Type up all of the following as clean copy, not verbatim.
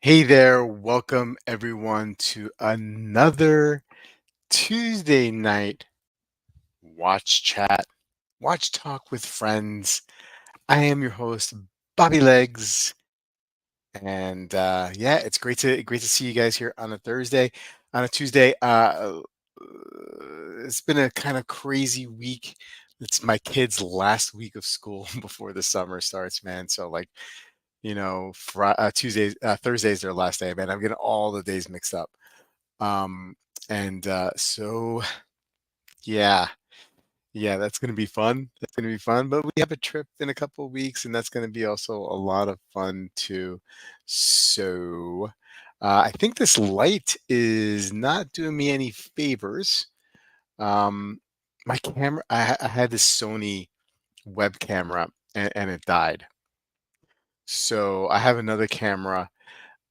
Hey there, welcome everyone to another Tuesday night watch chat, watch talk with friends. I am your host, Bobby Legs, and yeah, it's great to see you guys here on a Thursday, on a Tuesday. It's been a kind of crazy week. It's my kids' last week of school before the summer starts, man. So like, Tuesdays, Thursdays their last day, man. I'm getting all the days mixed up. Um, and so yeah, yeah, that's gonna be fun. That's gonna be fun. But we have a trip in a couple of weeks, and that's gonna be also a lot of fun too. So I think this light is not doing me any favors. Um, my camera, I had this Sony web camera, and it died. So I have another camera.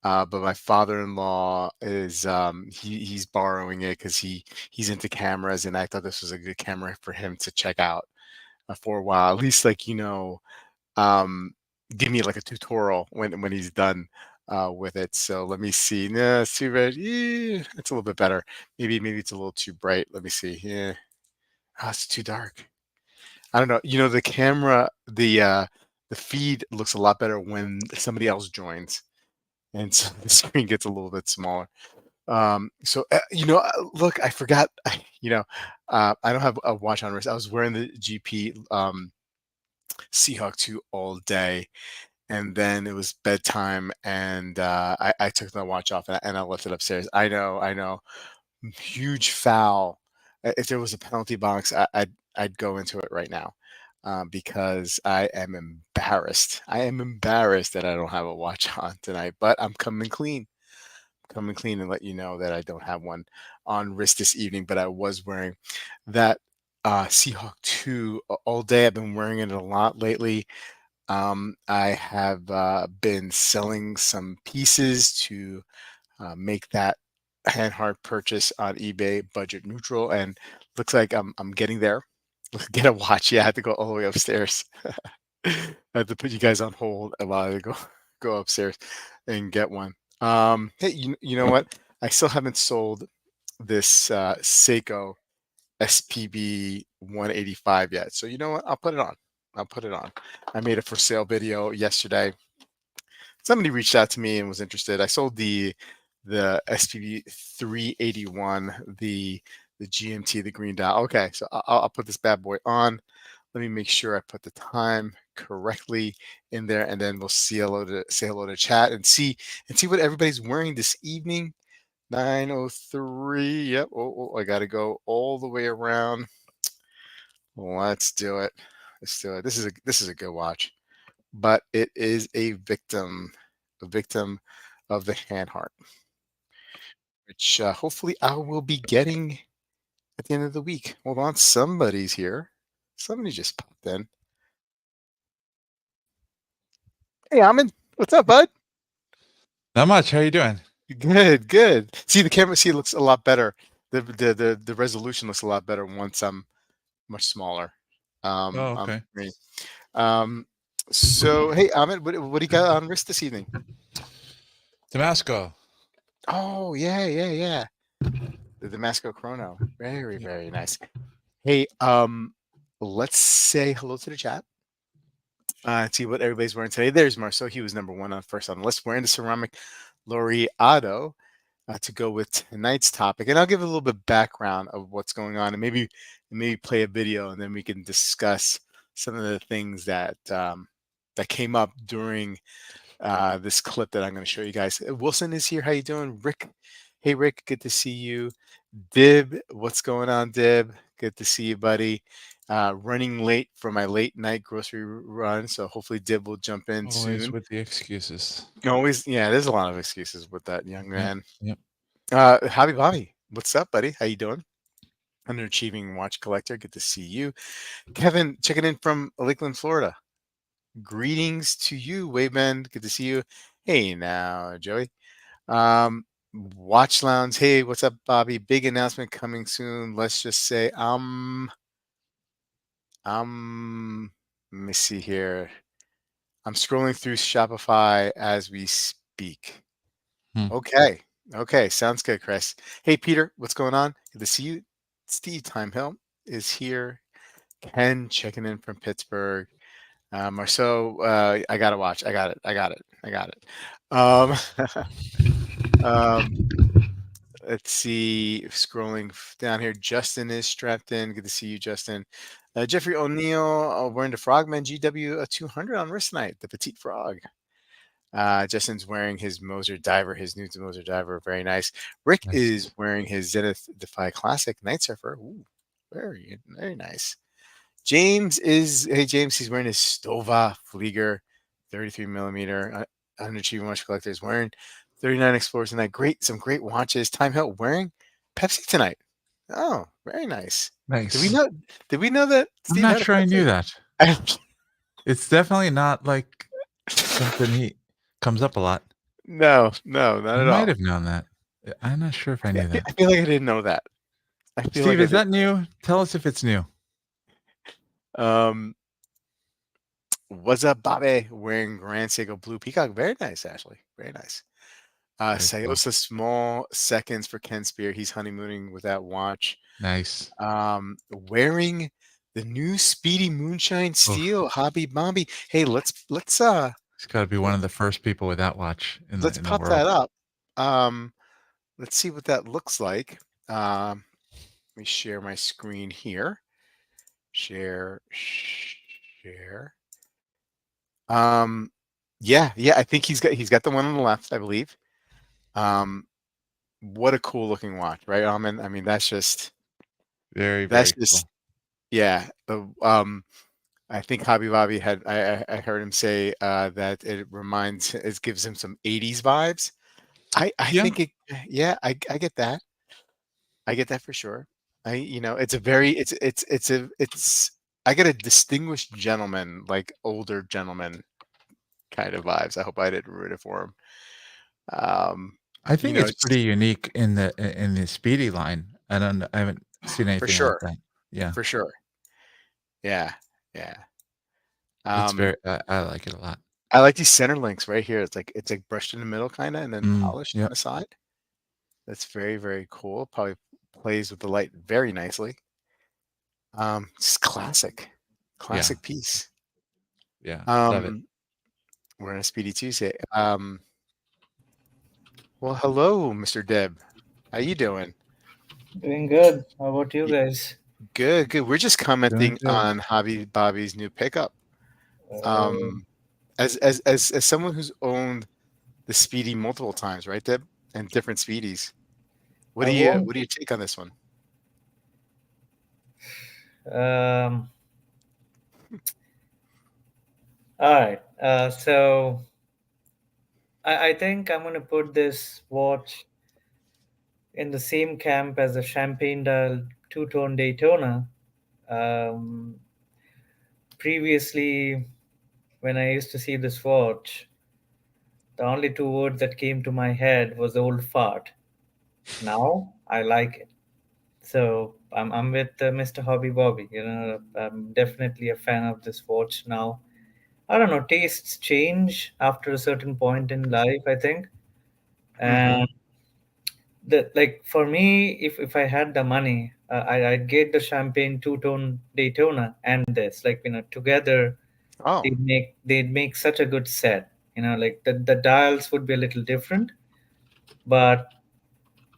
But my father-in-law is he's borrowing it because he's into cameras, and I thought this was a good camera for him to check out for a while. At least like um, give me like a tutorial when he's done with it. So let me see. No, it's too red. Yeah, it's a little bit better. Maybe it's a little too bright. Let me see. Yeah, it's too dark. I don't know. The camera, the feed looks a lot better when somebody else joins, and so the screen gets a little bit smaller. Look, I forgot. I don't have a watch on wrist. I was wearing the GP Seahawk 2 all day, and then it was bedtime, and I took the watch off, and I left it upstairs. I know, huge foul. If there was a penalty box, I'd go into it right now. Because I am embarrassed. I am embarrassed that I don't have a watch on tonight, but I'm coming clean and let you know that I don't have one on wrist this evening, but I was wearing that Seahawk 2 all day. I've been wearing it a lot lately. I have been selling some pieces to make that hand hard purchase on eBay budget neutral, and looks like I'm getting there. Get a watch. Yeah, I had to go all the way upstairs. I had to put you guys on hold while I go upstairs and get one. Hey, you know what? I still haven't sold this Seiko SPB 185 yet. So you know what? I'll put it on. I'll put it on. I made a for sale video yesterday. Somebody reached out to me and was interested. I sold the SPB 381, the GMT, the green dial. Okay, so I'll put this bad boy on. Let me make sure I put the time correctly in there, and then we'll say hello to chat and see what everybody's wearing this evening. 9:03. Yep. I got to go all the way around. Let's do it. Let's do it. This is a good watch, but it is a victim of the hand heart, which hopefully I will be getting at the end of the week. Hold on, somebody's here. Somebody just popped in. Hey, Amin, what's up, bud? Not much. How you doing? Good, good. See, the camera, see, it looks a lot better. The resolution looks a lot better once I'm much smaller. Oh, On okay. screen. Um, so hey, Ahmed, what do you got on wrist this evening? Damasco. Oh yeah, yeah, yeah. The Damasco Chrono. Very, Yeah. very nice. Hey, let's say hello to the chat. See what everybody's wearing today. There's Marceau. He was number one on first on the list, wearing the ceramic Laureato to go with tonight's topic. And I'll give a little bit background of what's going on, and maybe play a video, and then we can discuss some of the things that came up during this clip that I'm going to show you guys. Wilson is here. How you doing, Rick? Hey, Rick. Good to see you. Dib, what's going on, Dib? Good to see you, buddy. Running late for my late night grocery run, so hopefully Dib will jump in Always soon. with the excuses. Always, yeah. There's a lot of excuses with that young Yep. man. Yep. Javi Bobby, what's up, buddy? How you doing? Underachieving watch collector. Good to see you. Kevin, checking in from Lakeland, Florida. Greetings to you, Waveman. Good to see you. Hey now, Joey. Um, Watch Lounge. Hey, what's up, Bobby? Big announcement coming soon. Let's just say, let me see here. I'm scrolling through Shopify as we speak. Hmm. Okay. Okay. Sounds good, Chris. Hey, Peter, what's going on? Good to see you. Steve Timehill is here. Ken checking in from Pittsburgh. Marceau, I gotta watch. I got it. I got it. I got it. Um, let's see. Scrolling down here. Justin is strapped in. Good to see you, Justin. Jeffrey O'Neill wearing the Frogman GW 200 on wrist night. The petite frog. Justin's wearing his Moser Diver, his new Moser Diver. Very nice. Rick is Nice. wearing his Zenith Defy Classic Night Surfer. Ooh, very nice. James is, hey, James, he's wearing his Stova Flieger 33 millimeter. Underachieving Watch Collector is wearing 39 Explorers tonight. Some great watches. Time Hill wearing Pepsi tonight. Oh, very nice. Did we Nice. know? Did we know that I'm Steve not had a sure I knew Pepsi? that. It's definitely not like something he comes up a lot. No, not I at might all. have known that. I'm not sure if I I knew feel, that. I feel like I didn't know that. I feel Steve, like I is did. that new? Tell us if it's new. Um, what's up, Bobby? Wearing Grand Seiko Blue Peacock. Very nice, Ashley. Very nice. Very cool. Sayosa Small seconds for Ken Spear. He's honeymooning with that watch. Nice. Wearing the new Speedy Moonshine Oof. Steel Hobby Bobby. Hey, He's got to be one of the first people with that watch in let's the pop world. that up. Um, let's see what that looks like. Let me share my screen here. Share. Um, yeah. I think he's got the one on the left, I believe. Um, what a cool looking watch, right, Amin? I mean, Very, that's very just cool. yeah. I think Hobby Lobby had I heard him say that it gives him some 80s vibes. I Yeah, think it yeah, I get that. I get that for sure. It's a very it's I get a distinguished gentleman, like older gentleman kind of vibes. I hope I didn't ruin it for him. Um, I think it's it's pretty unique in the Speedy line. I haven't seen for anything like sure, that. Yeah, for sure. Yeah, yeah. it's Um, very. I like it a lot. I like these center links right here. It's like brushed in the middle kind of and then polished on Yep. the side. That's very, very cool. Probably plays with the light very nicely. It's classic. Yeah. Classic piece. Yeah. Love it. Um, we're on a Speedy Tuesday. Well, hello, Mr. Deb. How you doing? Doing good. How about you Y- guys? Good, good. We're just Doing commenting good. on Hobby Bobby's new pickup. Uh, Um, as someone who's owned the Speedy multiple times, right, Deb? And different Speedies. What I do you won't. what do you take on this one? Um, all right. So I think I'm going to put this watch in the same camp as the Champagne Dial two-tone Daytona. Um, Previously, when I used to see this watch, the only two words that came to my head was old fart. Now I like it. So I'm with Mr. Hobby Bobby. I'm definitely a fan of this watch now. I don't know, tastes change after a certain point in life, I think. Mm-hmm. And like for me, if I had the money, I'd get the champagne two-tone Daytona and this, like, together Oh. they'd make such a good set. Like the dials would be a little different, but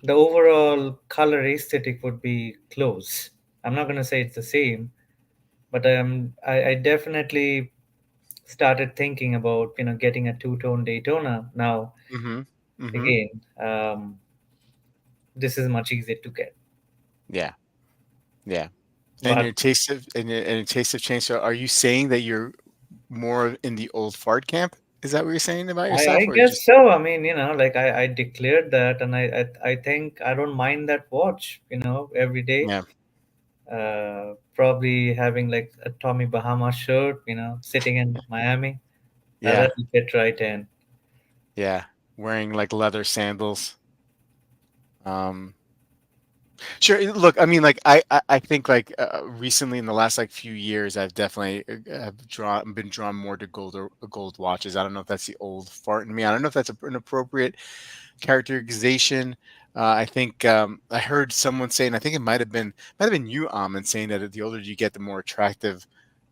the overall color aesthetic would be close. I'm not gonna say it's the same, but I definitely started thinking about getting a two-tone Daytona now. Mm-hmm. Mm-hmm. Again, this is much easier to get. Yeah. Yeah. And But your taste of change. So are you saying that you're more in the old fart camp? Is that what you're saying about I yourself, or guess just so. I mean, like I declared that, and I think I don't mind that watch. Every day. yeah. Probably having like a Tommy Bahama shirt. Sitting in Miami. Yeah. That'll fit right in. Yeah. Wearing like leather sandals. Um Sure. Look, I mean, like I think like recently in the last like few years, I've definitely have been drawn more to gold watches. I don't know if that's the old fart in me. I don't know if that's an appropriate characterization. I think I heard someone saying, I think it might have been you, Amin, saying that the older you get, the more attractive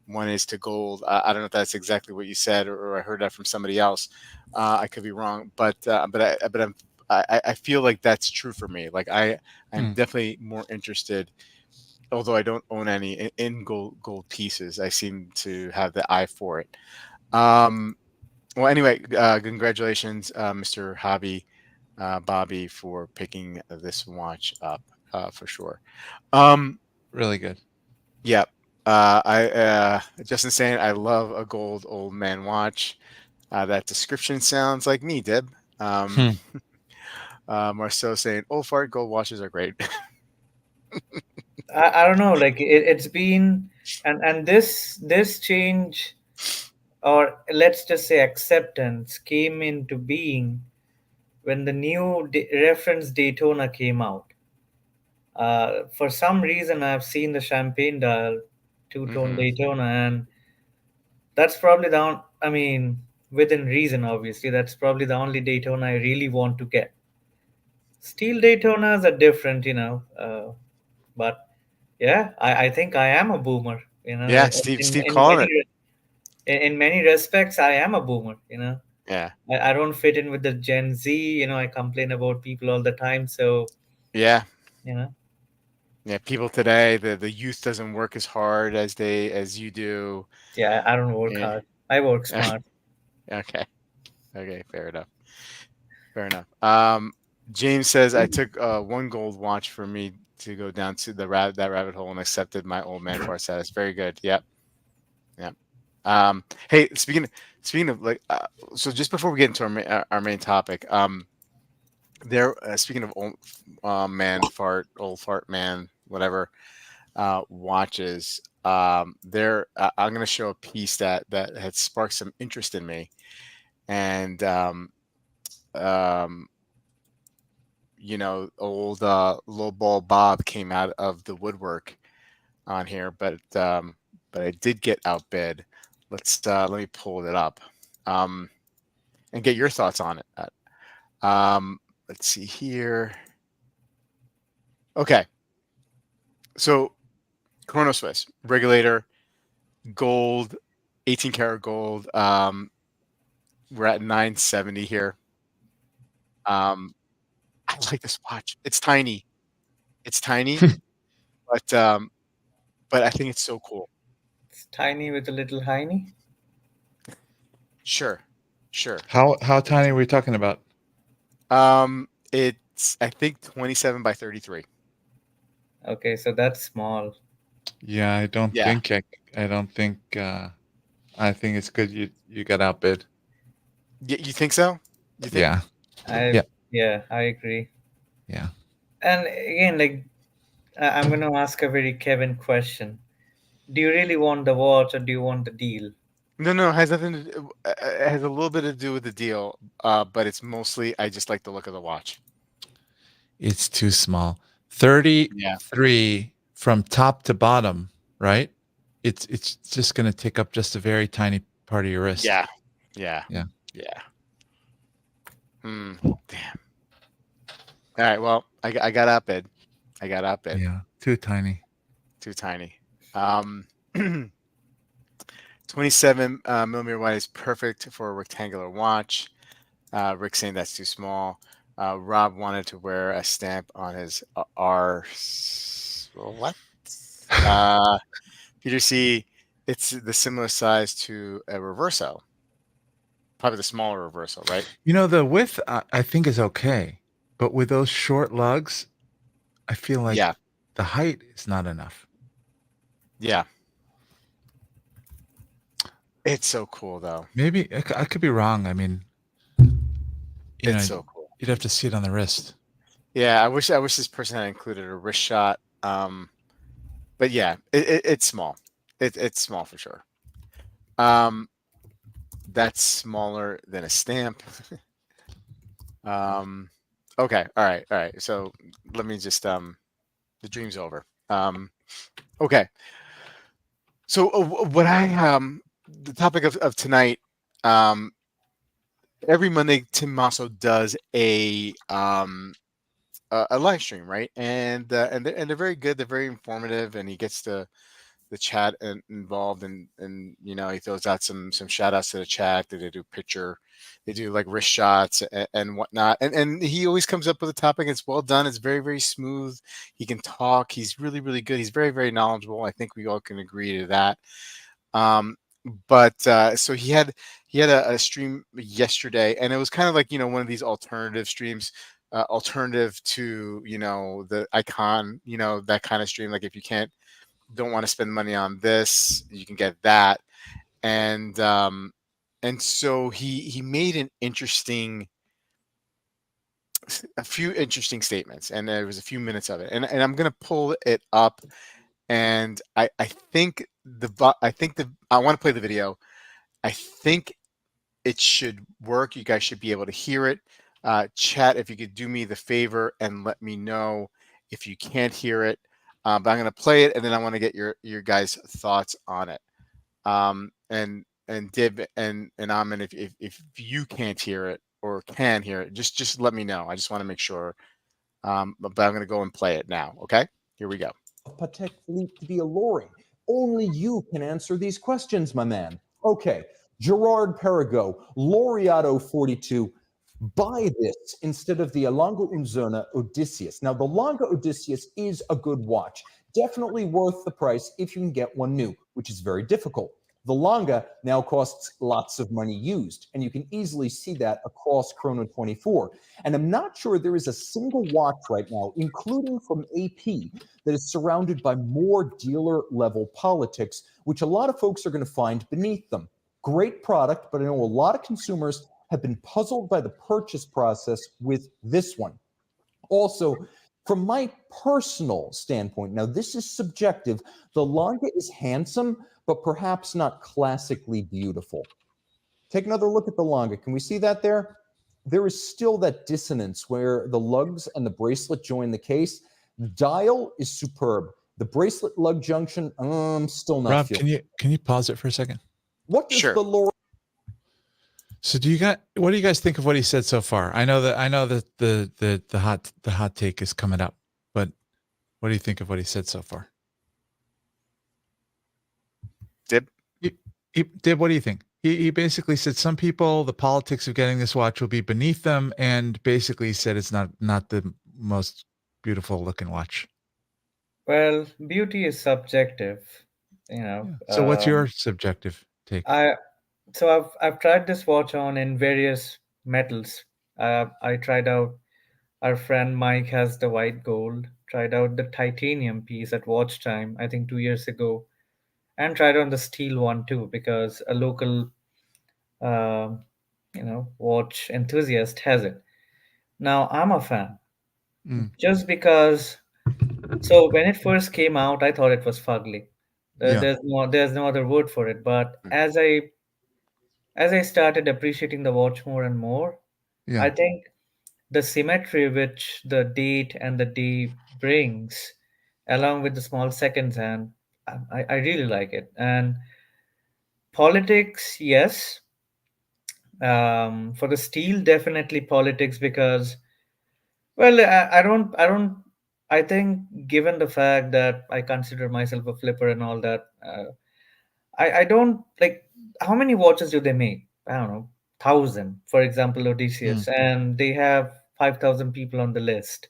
one is to gold. I don't know if that's exactly what you said, or I heard that from somebody else. I could be wrong, but I feel like that's true for me. Like I'm Hmm. definitely more interested, although I don't own any in gold pieces. I seem to have the eye for it. Um, well, anyway, congratulations, Mr. Hobby Bobby, for picking this watch up for sure. Um, Really good. yeah, I Justin saying I love a gold old man watch. That description sounds like me, Deb. Um, Hmm. Marceau saying old fart gold watches are great. I don't know, like it's been, and this change, or let's just say acceptance, came into being when the new reference Daytona came out. For some reason, I've seen the champagne dial two-tone Hmm. Daytona, and that's probably I mean, within reason, obviously, that's probably the only Daytona I really want to get. Steel Daytonas are different, but yeah, I think I am a boomer. Yeah, Steve In calling it. in many respects, I am a boomer. Yeah, I don't fit in with the Gen Z. I complain about people all the time. So yeah, you know, yeah. People today, the youth doesn't work as hard as you do. yeah, I don't work Yeah. hard. I work smart. Okay. Okay. Fair enough. Fair enough. James says I took one gold watch for me to go down to that rabbit hole and accepted my old man fart status. Very good. Yep. Yep. Hey, speaking of like, so just before we get into our main topic, speaking of old man fart, old fart man, whatever, watches. I'm going to show a piece that had sparked some interest in me, and um, old lowball Bob came out of the woodwork on here, but I did get outbid. Let me pull it up, um, and get your thoughts on it. Let's see here. Okay, so Chrono Swiss regulator, gold, 18 karat gold. We're at 970 here. Um, I like this watch. It's tiny. It's tiny, but but I think it's so cool. It's tiny with a little hiney. Sure, sure. How tiny are we talking about? It's I think 27 by 33. Okay, so that's small. Yeah, Yeah. I don't think I think it's good you got outbid. You think so? You think? Yeah. I Yeah. Yeah, I agree. Yeah. And again, like I'm gonna ask a very Kevin question. Do you really want the watch or do you want the deal? No, no, it has nothing to do, it has a little bit to do with the deal, but it's mostly I just like the look of the watch. It's too small. Yeah. 33 from top to bottom, right? It's just gonna take up just a very tiny part of your wrist. Yeah. Yeah. Yeah. Yeah. Damn. All right. Well, I got outbid. I got outbid. Yeah. Too tiny. Too tiny. Um, 27 millimeter wide is perfect for a rectangular watch. Rick saying that's too small. Rob wanted to wear a stamp on his R. What? Uh, Peter C. It's the similar size to a reverso, probably the smaller reverso, right? The width I think is okay, but with those short lugs, I feel like Yeah, the height is not enough. yeah. It's so cool though. Maybe I could be wrong. I mean, you It's know, so cool. you'd have to see it on the wrist. Yeah, I wish this person had included a wrist shot. But yeah, it's small. It's small for sure. Um, that's smaller than a stamp. Um, okay, all right. So let me just The dream's over. Okay. So what I the topic of tonight, um, every Monday Tim Masso does a live stream, right? And they're very good. They're very informative, and he gets the chat involved, and he throws out some shout outs to the chat. They do picture, they do like wrist shots and whatnot, and he always comes up with a topic. It's well done. It's very, very smooth. He can talk. He's really, really good. He's very, very knowledgeable. I think we all can agree to that. um but so he had a stream yesterday, and it was kind of like one of these alternative streams, alternative to the icon, that kind of stream. Like, if you don't want to spend money on this, you can get that. And so he made a few interesting statements, and there was a few minutes of it, and I'm gonna pull it up. And I think I want to play the video. I think it should work. You guys should be able to hear it. Chat, if you could do me the favor and let me know if you can't hear it. But I'm going to play it, and then I want to get your guys' thoughts on it. And Dib and Amin, if you can't hear it or can hear it, just let me know. I just want to make sure. But I'm going to go and play it now. Okay, here we go. Patek Philippe to be alluring? Only you can answer these questions, my man. Okay, Girard-Perregaux, Laureato 42. Buy this instead of the Lange und Söhne Odysseus. Now, the Lange Odysseus is a good watch. Definitely worth the price if you can get one new, which is very difficult. The Lange now costs lots of money used, and you can easily see that across Chrono 24. And I'm not sure there is a single watch right now, including from AP, that is surrounded by more dealer-level politics, which a lot of folks are going to find beneath them. Great product, but I know a lot of consumers have been puzzled by the purchase process with this one. Also, from my personal standpoint, now this is subjective, the Lange is handsome, but perhaps not classically beautiful. Take another look at the Lange. Can we see that there? There is still that dissonance where the lugs and the bracelet join the case. The dial is superb. The bracelet lug junction, still not Rob, feeling. can you pause it for a second? What does Sure. the Laureato? So what do you guys think of what he said so far? I know that the hot take is coming up, but what do you think of what he said so far? Dib? Dib, what do you think? He basically said some people, the politics of getting this watch will be beneath them, and basically said it's not the most beautiful looking watch. Well, beauty is subjective, Yeah. So what's your subjective take? I've tried this watch on in various metals. I tried out. Our friend Mike has the white gold. Tried out the titanium piece at Watch Time, I think 2 years ago, and tried on the steel one too because a local, um, watch enthusiast has it. Now I'm a fan just because. So when it first came out, I thought it was fugly. Yeah. There's no other word for it. But as I started appreciating the watch more and more, Yeah. I think the symmetry which the date and the day brings, along with the small seconds hand, I really like it. And politics, yes. For the steel, definitely politics because, well, I think given the fact that I consider myself a flipper and all that, I don't like how many watches do they make? I don't know, 1,000, for example, Odysseus, and they have 5,000 people on the list.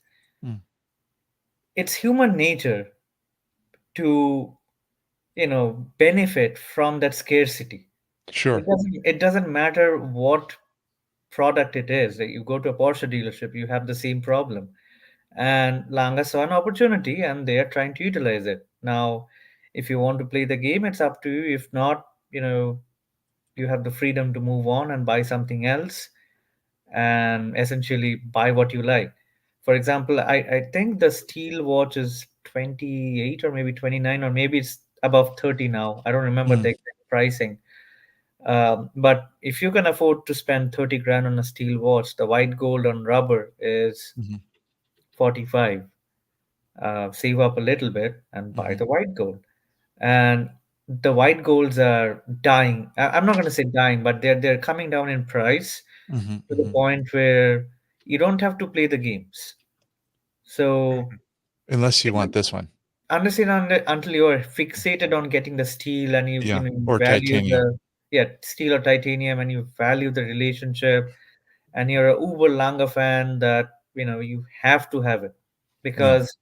It's human nature to, benefit from that scarcity. Sure. It doesn't matter what product it is. Like you go to a Porsche dealership, you have the same problem. And Lange saw an opportunity and they are trying to utilize it. Now, if you want to play the game, it's up to you. If not, you have the freedom to move on and buy something else and essentially buy what you like. For example, I think the steel watch is 28 or maybe 29 or maybe it's above 30 now. I don't remember the exact pricing. But if you can afford to spend 30 grand on a steel watch, the white gold on rubber is 45. save up a little bit and buy Mhm. the white gold. And the white golds are dying. I'm not going to say dying, but they're coming down in price Mhm, to the mhm. point where you don't have to play the games. So Unless you want this one. unless until you're fixated on getting the steel and Yeah, you or value titanium. the steel or titanium and you value the relationship and you're a uber Lange fan that you have to have it Yeah. because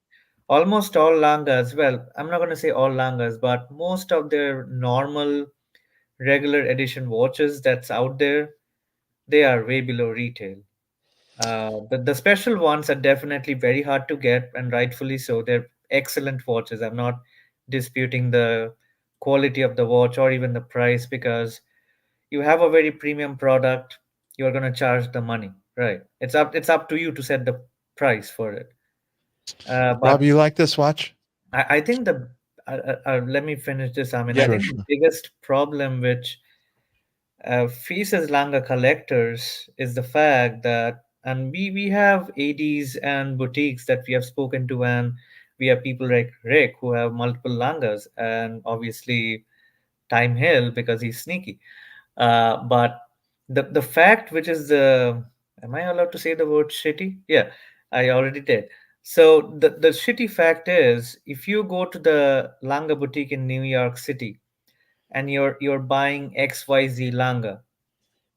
almost all Langas, well, I'm not going to say all Langas, but most of their normal regular edition watches that's out there, they are way below retail. The special ones are definitely very hard to get, and rightfully so. They're excellent watches. I'm not disputing the quality of the watch or even the price because you have a very premium product. You're going to charge the money, right? It's up to you to set the price for it. Rob, But you like this watch? I think let me finish this. I mean, I Yeah. Sure, think the sure. biggest problem which faces Langa collectors is the fact that, and we have ADs and boutiques that we have spoken to, and we have people like Rick who have multiple Langas, and obviously Time Hill because he's sneaky. But the fact which is the, am I allowed to say the word shitty? Yeah, I already did. So the shitty fact is, if you go to the Langa boutique in New York City and you're buying XYZ Langa,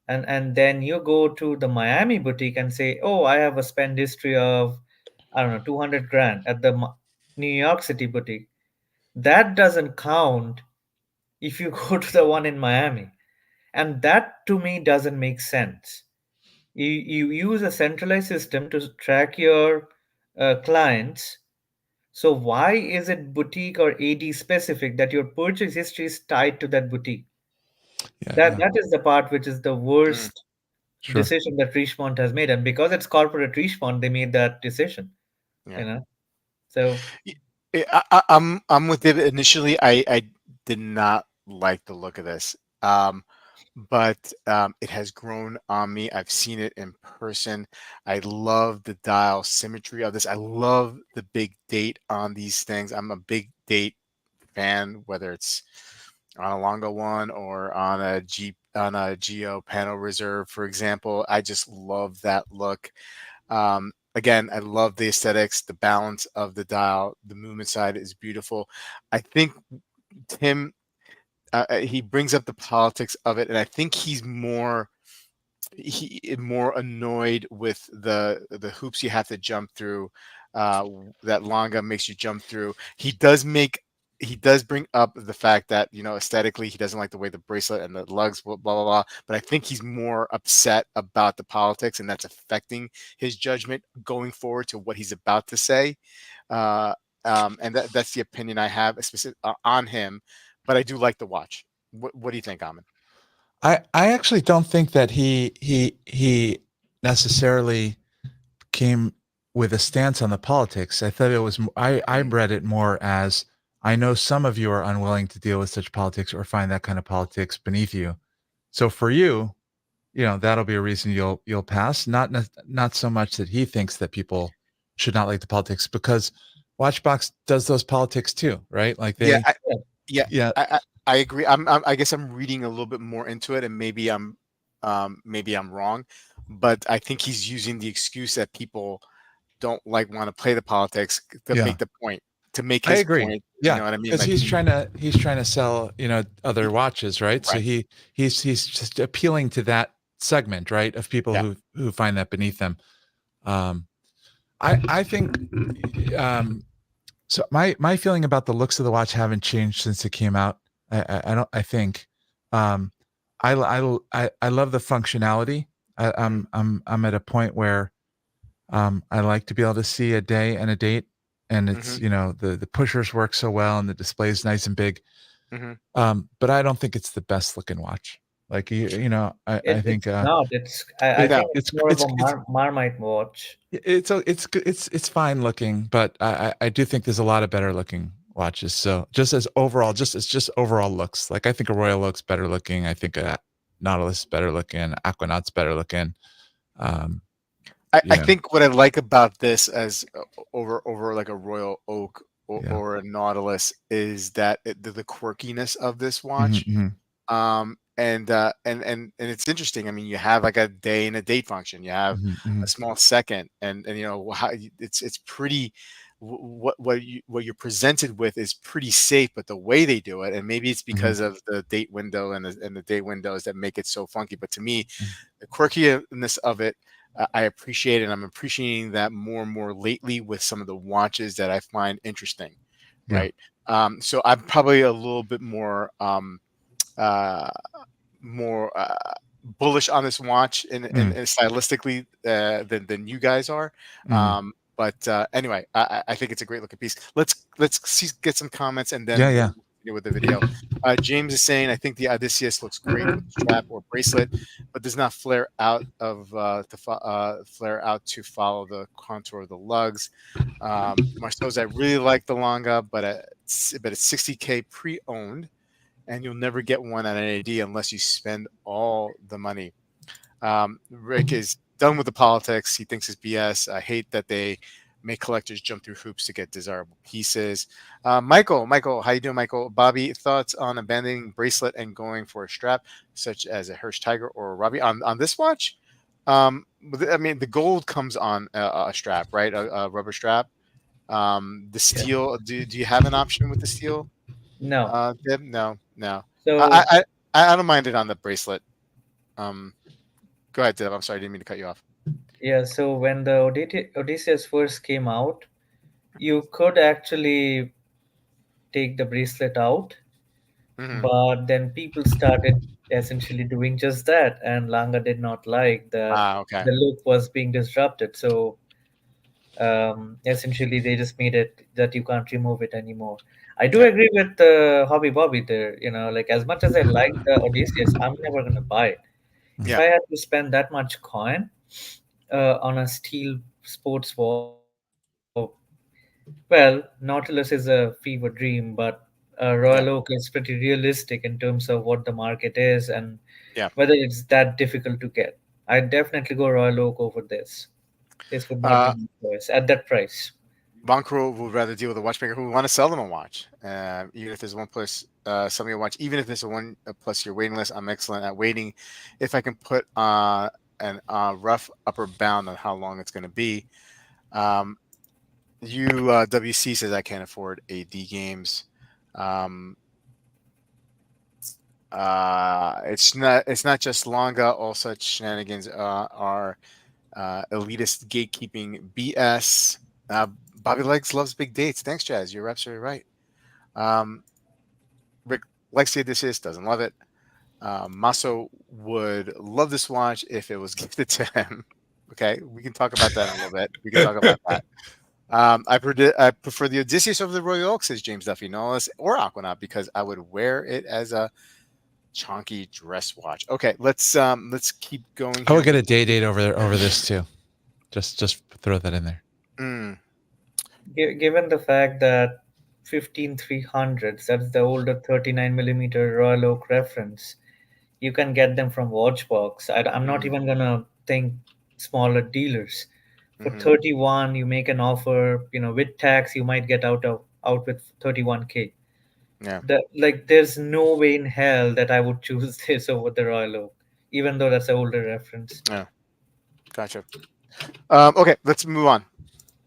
and then you go to the Miami boutique and say, "Oh, I have a spend history of, I don't know, 200 grand at the New York City boutique." That doesn't count if you go to the one in Miami, and that to me doesn't make sense. You use a centralized system to track your clients. So why is it boutique or AD specific that your purchase history is tied to that boutique? Yeah, That yeah. that is the part which is the Mm, worst Sure. decision that Richemont has made, and because it's corporate Richemont, they made that decision. yeah. You know, so Y- I'm with David. Initially, I did not like the look of this. But it has grown on me. I've seen it in person. I love the dial symmetry of this. I love the big date on these things. I'm a big date fan, whether it's on a Longo one or on a Geo panel reserve, for example. I just love that look. Again, I love the aesthetics, the balance of the dial, the movement side is beautiful. I think Tim, he brings up the politics of it, and I think he's more annoyed with the hoops you have to jump through, that Longa makes you jump through. He does bring up the fact that aesthetically he doesn't like the way the bracelet and the lugs blah blah blah. But I think he's more upset about the politics, and that's affecting his judgment going forward to what he's about to say. Uh, and that's the opinion I have specific on him. But I do like the watch. What do you think, Amin? I actually don't think that he necessarily came with a stance on the politics. I thought it was I Mm, read it more as, I know some of you are unwilling to deal with such politics or find that kind of politics beneath you. So for you, that'll be a reason you'll pass. Not so much that he thinks that people should not like the politics, because Watchbox does those politics too, right? Like yeah, they, yeah, Yeah, yeah, I agree. I guess I'm reading a little bit more into it, and maybe I'm wrong, but I think he's using the excuse that people don't want to play the politics to yeah. make the point, to make I his agree. point. You Yeah, know what I mean? because Like, he's trying to sell, other he- watches, right? So right? he's just appealing to that segment, right, of people Yeah. who find that beneath them. Um, I think, so my feeling about the looks of the watch haven't changed since it came out. I don't, I think, um, I love the functionality. Mm, I'm at a point where, I like to be able to see a day and a date, and it's, mm-hmm, the pushers work so well and the display is nice and big. mm-hmm. But I don't think it's the best looking watch. Like, I think, it's not. I it No. think it's more of a Marmite watch. it's fine looking, but I do think there's a lot of better looking watches. So just overall looks. Like, I think a Royal Oak's better looking. I think a Nautilus is better looking. Aquanaut's better looking. Um, I think what I like about this as over like a Royal Oak or a Nautilus is that the quirkiness of this watch. And it's interesting. I mean, you have like a day and a date function. You have a small second, and you know how it's pretty. What you're presented with is pretty safe, but the way they do it, and maybe it's because of the date window and the date windows that make it so funky. But to me, the quirkiness of it, I appreciate it. And I'm appreciating that more and more lately with some of the watches that I find interesting. Right. So I'm probably a little bit more uh, bullish on this watch and stylistically than you guys are. But anyway, I think it's a great looking piece. Let's get some comments and then we'll continue with the video. James is saying, I think the Odysseus looks great with strap or bracelet, but does not flare out to follow the contour of the lugs. Marceau's, I really like the Lange, but it's $60K pre-owned, and you'll never get one at an AD unless you spend all the money. Rick is done with the politics. He thinks it's BS. I hate that they make collectors jump through hoops to get desirable pieces. Michael, how you doing, Michael? Bobby, thoughts on abandoning bracelet and going for a strap, such as a Hirsch Tiger or a Robbie on this watch? I mean, the gold comes on a strap, right? A rubber strap. The steel. Do you have an option with the steel? No. Deb? No. So I don't mind it on the bracelet. Go ahead, Deb. I'm sorry, I didn't mean to cut you off. yeah, so when the Odysseus first came out, you could actually take the bracelet out, but then people started essentially doing just that, and Lange did not like that Okay. the look was being disrupted. So essentially, they just made it that you can't remove it anymore. I do agree with Hobby Bobby there. You know, like as much as I like the Odysseus, I'm never gonna buy it. If I had to spend that much coin on a steel sports watch, well, Nautilus is a fever dream, but Royal Oak is pretty realistic in terms of what the market is and whether it's that difficult to get. I'd definitely go Royal Oak over this. This would not be my choice at that price. Bankro would rather deal with a watchmaker who would want to sell them a watch, even if there's one plus selling a watch, even if there's a one plus your waiting list. I'm excellent at waiting. If I can put an rough upper bound on how long it's going to be. WC says I can't afford AD games. It's not just Lange. All such shenanigans are elitist gatekeeping BS. Bobby Legs loves big dates. Thanks, Jazz. You're absolutely right. Rick likes the Odysseus, doesn't love it. Marceau would love this watch if it was gifted to him. Okay, we can talk about that in a little bit. We can talk about that. I prefer the Odysseus over the Royal Oak, says James Duffy, Nautilus or Aquanaut, because I would wear it as a chunky dress watch. Okay, let's keep going here. I would get a Day-Date over this too. Just throw that in there. Given the fact that 15300s, that's the older 39mm Royal Oak reference, you can get them from Watchbox. I'm not even gonna think smaller dealers. For 31, you make an offer, with tax, you might get out with 31K. Yeah. There's no way in hell that I would choose this over the Royal Oak, even though that's an older reference. Yeah. Gotcha. Okay, let's move on.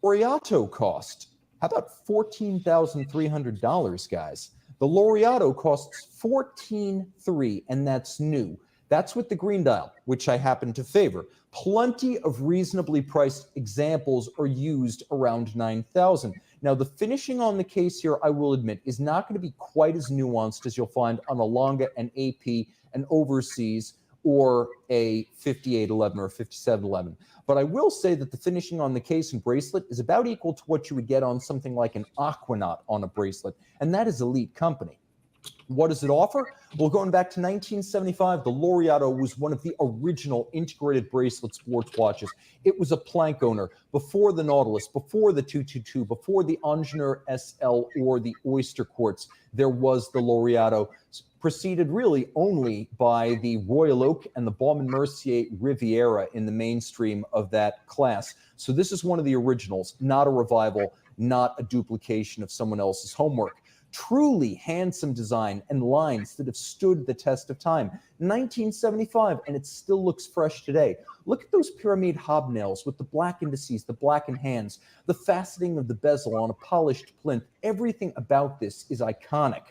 Laureato cost. How about $14,300, guys? The Laureato costs $14,300, and that's new. That's with the green dial, which I happen to favor. Plenty of reasonably priced examples are used around $9,000. Now, the finishing on the case here, I will admit, is not going to be quite as nuanced as you'll find on a Lange, an AP, an Overseas, or a 5811 or a 5711. But I will say that the finishing on the case and bracelet is about equal to what you would get on something like an Aquanaut on a bracelet, and that is elite company. What does it offer? Well, going back to 1975, the Laureato was one of the original integrated bracelet sports watches. It was a plank owner before the Nautilus, before the 222, before the Ingenieur SL or the Oyster Quartz. There was the Laureato, preceded really only by the Royal Oak and the Baume & Mercier Riviera in the mainstream of that class. So this is one of the originals, not a revival, not a duplication of someone else's homework. Truly handsome design and lines that have stood the test of time. 1975, and it still looks fresh today. Look at those pyramid hobnails with the black indices, the blackened hands, the faceting of the bezel on a polished plinth. Everything about this is iconic.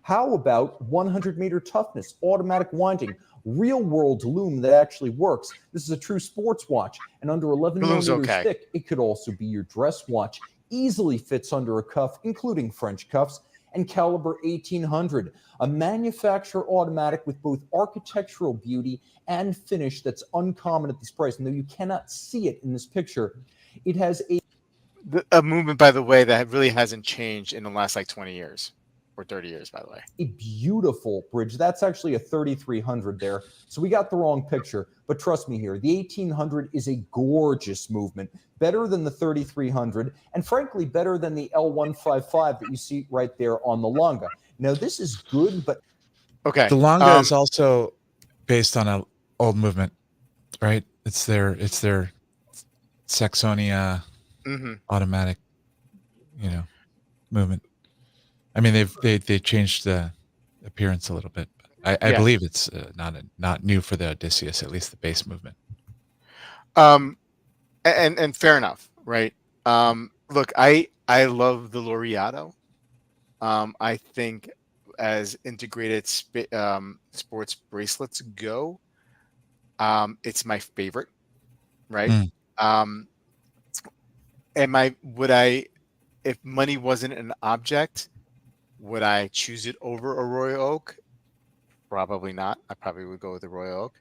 How about 100-meter toughness, automatic winding, real-world lume that actually works? This is a true sports watch, and under 11 millimeters thick, it could also be your dress watch. Easily fits under a cuff, including French cuffs. And caliber 1800, a manufacturer automatic with both architectural beauty and finish that's uncommon at this price. And though you cannot see it in this picture, it has a movement, by the way, that really hasn't changed in the last like 20 years or 30 years, by the way. a beautiful bridge. That's actually a 3300 there. So we got the wrong picture, but trust me here, the 1800 is a gorgeous movement, better than the 3300, and frankly, better than the L155 that you see right there on the Lange. Now, this is good, but... Okay. The Lange is also based on an old movement, right? It's their Saxonia automatic, movement. I mean, they changed the appearance a little bit. I believe it's not new for the Odysseus, at least the base movement. And fair enough, right? Look, I love the Laureato. I think as integrated sports bracelets go, it's my favorite, right? If money wasn't an object, would I choose it over a Royal Oak? Probably not. I probably would go with the Royal Oak.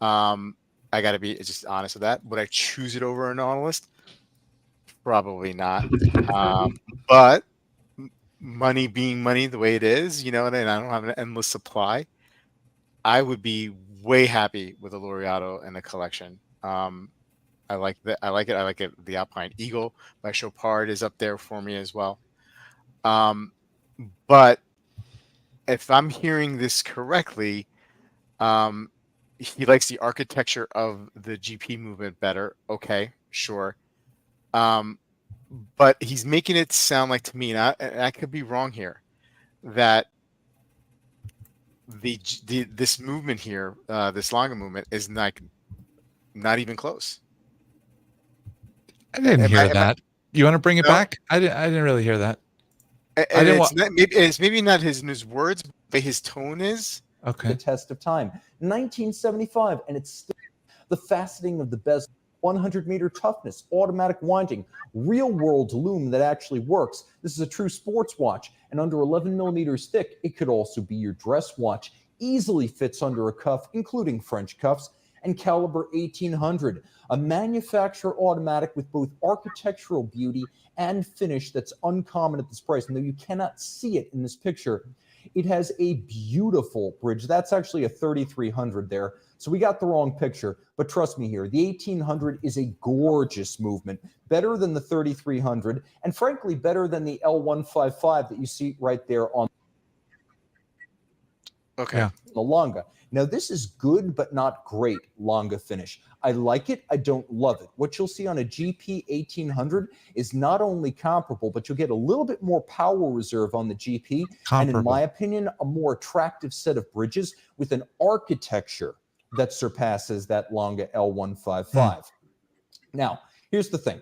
I got to be just honest with that. Would I choose it over a Nautilus? Probably not. But money being money the way it is, and I don't have an endless supply, I would be way happy with a Laureato in the collection. I like that. I like it. I like it. The Alpine Eagle by Chopard is up there for me as well. But if I'm hearing this correctly, he likes the architecture of the GP movement better. Okay, sure. But he's making it sound like to me, and I could be wrong here, that this movement here, this Lange movement, is not even close. I didn't hear that. You want to bring it back? I didn't really hear that. It's maybe not his words, but his tone is. Okay. The test of time. 1975, and it's still the faceting of the bezel, 100-meter toughness, automatic winding, real-world lume that actually works. This is a true sports watch, and under 11 millimeters thick, it could also be your dress watch. Easily fits under a cuff, including French cuffs. And caliber 1800, a manufacturer automatic with both architectural beauty and finish that's uncommon at this price. And though you cannot see it in this picture, it has a beautiful bridge. That's actually a 3300 there. So we got the wrong picture, but trust me here, the 1800 is a gorgeous movement, better than the 3300, and frankly, better than the L155 that you see right there on the Lange. Now, this is good, but not great Lange finish. I like it. I don't love it. What you'll see on a GP 1800 is not only comparable, but you'll get a little bit more power reserve on the GP. And in my opinion, a more attractive set of bridges with an architecture that surpasses that Lange L155. Now, here's the thing.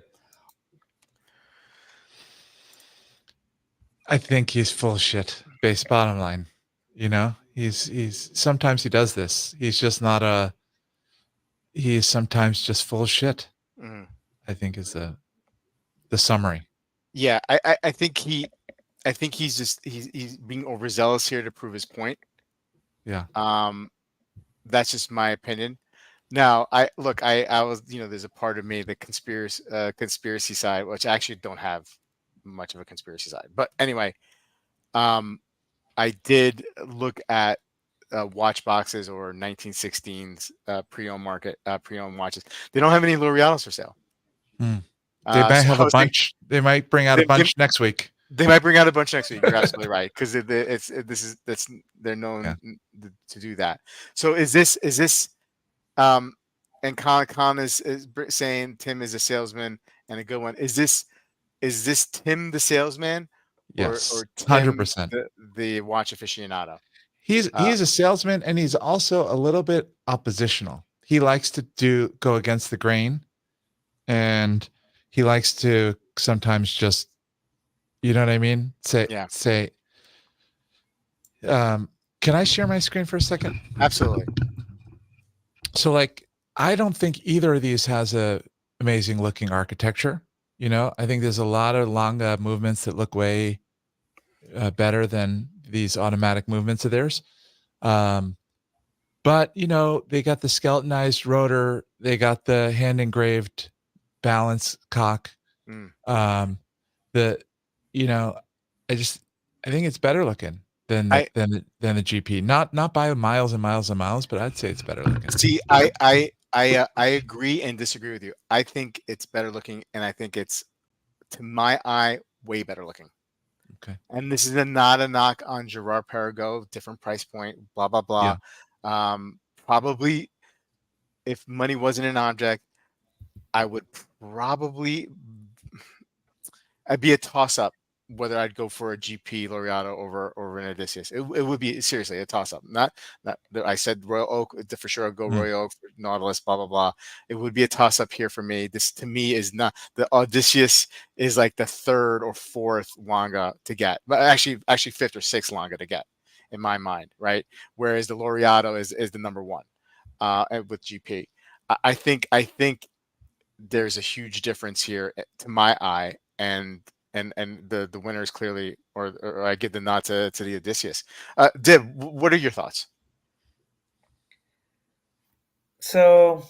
I think he's full of shit, base bottom line. He's sometimes he does this. He's just not he's sometimes just full of shit. I think is the summary. Yeah, I think he's being overzealous here to prove his point. Yeah. That's just my opinion. Now, I was, there's a part of me, the conspiracy side, which I actually don't have much of a conspiracy side. But anyway, I did look at watch boxes or 1916s pre-owned watches. They don't have any Laureatos for sale. Hmm. They might So have I a was thinking bunch. They might bring out a they, they, bunch next week. they might bring out a bunch next week. You're absolutely right, because they're known Yeah. to do that. So is this and Khan is saying Tim is a salesman and a good one. Is this Tim the salesman, or Yes. Tim 100%. the watch aficionado? He's a salesman, and he's also a little bit oppositional. He likes to go against the grain, and he likes to sometimes just, you know what I mean? Yeah, Say, can I share my screen for a second? absolutely. So like, I don't think either of these has a amazing looking architecture. You know, I think there's a lot of Lange movements that look way better than these automatic movements of theirs. Um, but you know, they got the skeletonized rotor, they got the hand engraved balance cock. Mm. Um, the, you know, I think it's better looking than I the GP. Not by miles and miles and miles, but I'd say it's better looking. see. I agree and disagree with you. I think it's better looking, and I think it's, to my eye, way better looking. Okay. And this is not a knock on Girard-Perregaux, different price point, blah blah Yeah. blah. Probably, if money wasn't an object, I would probably, I'd be a toss up whether I'd go for a GP Laureato over an Odysseus. It would be seriously a toss up. Not I said Royal Oak for sure. I'd go Mm. Royal Oak, Nautilus, blah blah blah. It would be a toss up here for me. This to me is not, the Odysseus is like the third or fourth Lange to get, but actually fifth or sixth Lange to get in my mind, right? Whereas the Laureato is the number one with GP. I think there's a huge difference here to my eye, and the winner is clearly, or I give the nod to the Odysseus. Dib, what are your thoughts? So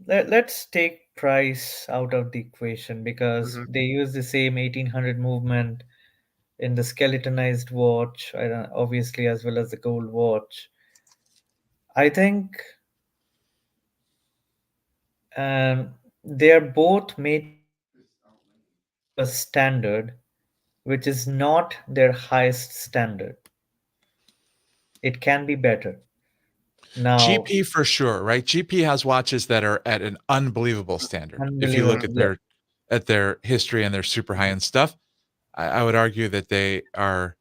let's take price out of the equation because Mm-hmm. they use the same 1800 movement in the skeletonized watch, obviously, as well as the gold watch. I think they are both made to a standard which is not their highest standard. It can be better. Now, GP for sure, right? GP has watches that are at an unbelievable standard. If you unbelievable. look at their history and their super high end stuff, I would argue that they are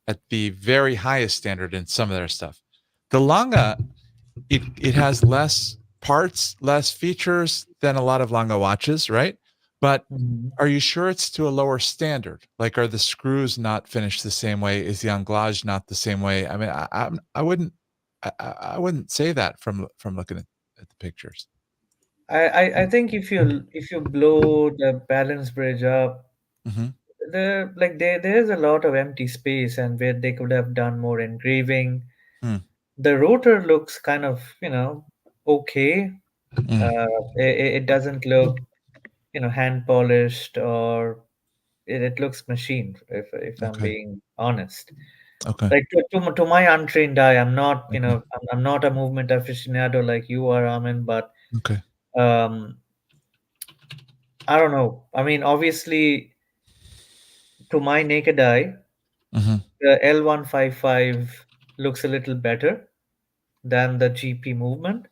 at the very highest standard in some of their stuff. The Lange, it has less parts, less features than a lot of Lange watches, right? But Mhm. are you sure it's to a lower standard? Like, are the screws not finished the same way? Is the anglage not the same way? I mean, I wouldn't say that from looking at the pictures. I think if you blow the balance bridge up, Mm-hmm. there's a lot of empty space and where they could have done more engraving. Mm. The rotor looks kind of okay. Mm. It doesn't look hand polished, or it looks machined, if I'm Okay. being honest. Okay. Like to my untrained eye, I'm not Okay. I'm not a movement aficionado like you are, Amin, but Okay. um I don't know. I mean, obviously, to my naked eye, Mm-hmm. the L155 looks a little better than the GP movement,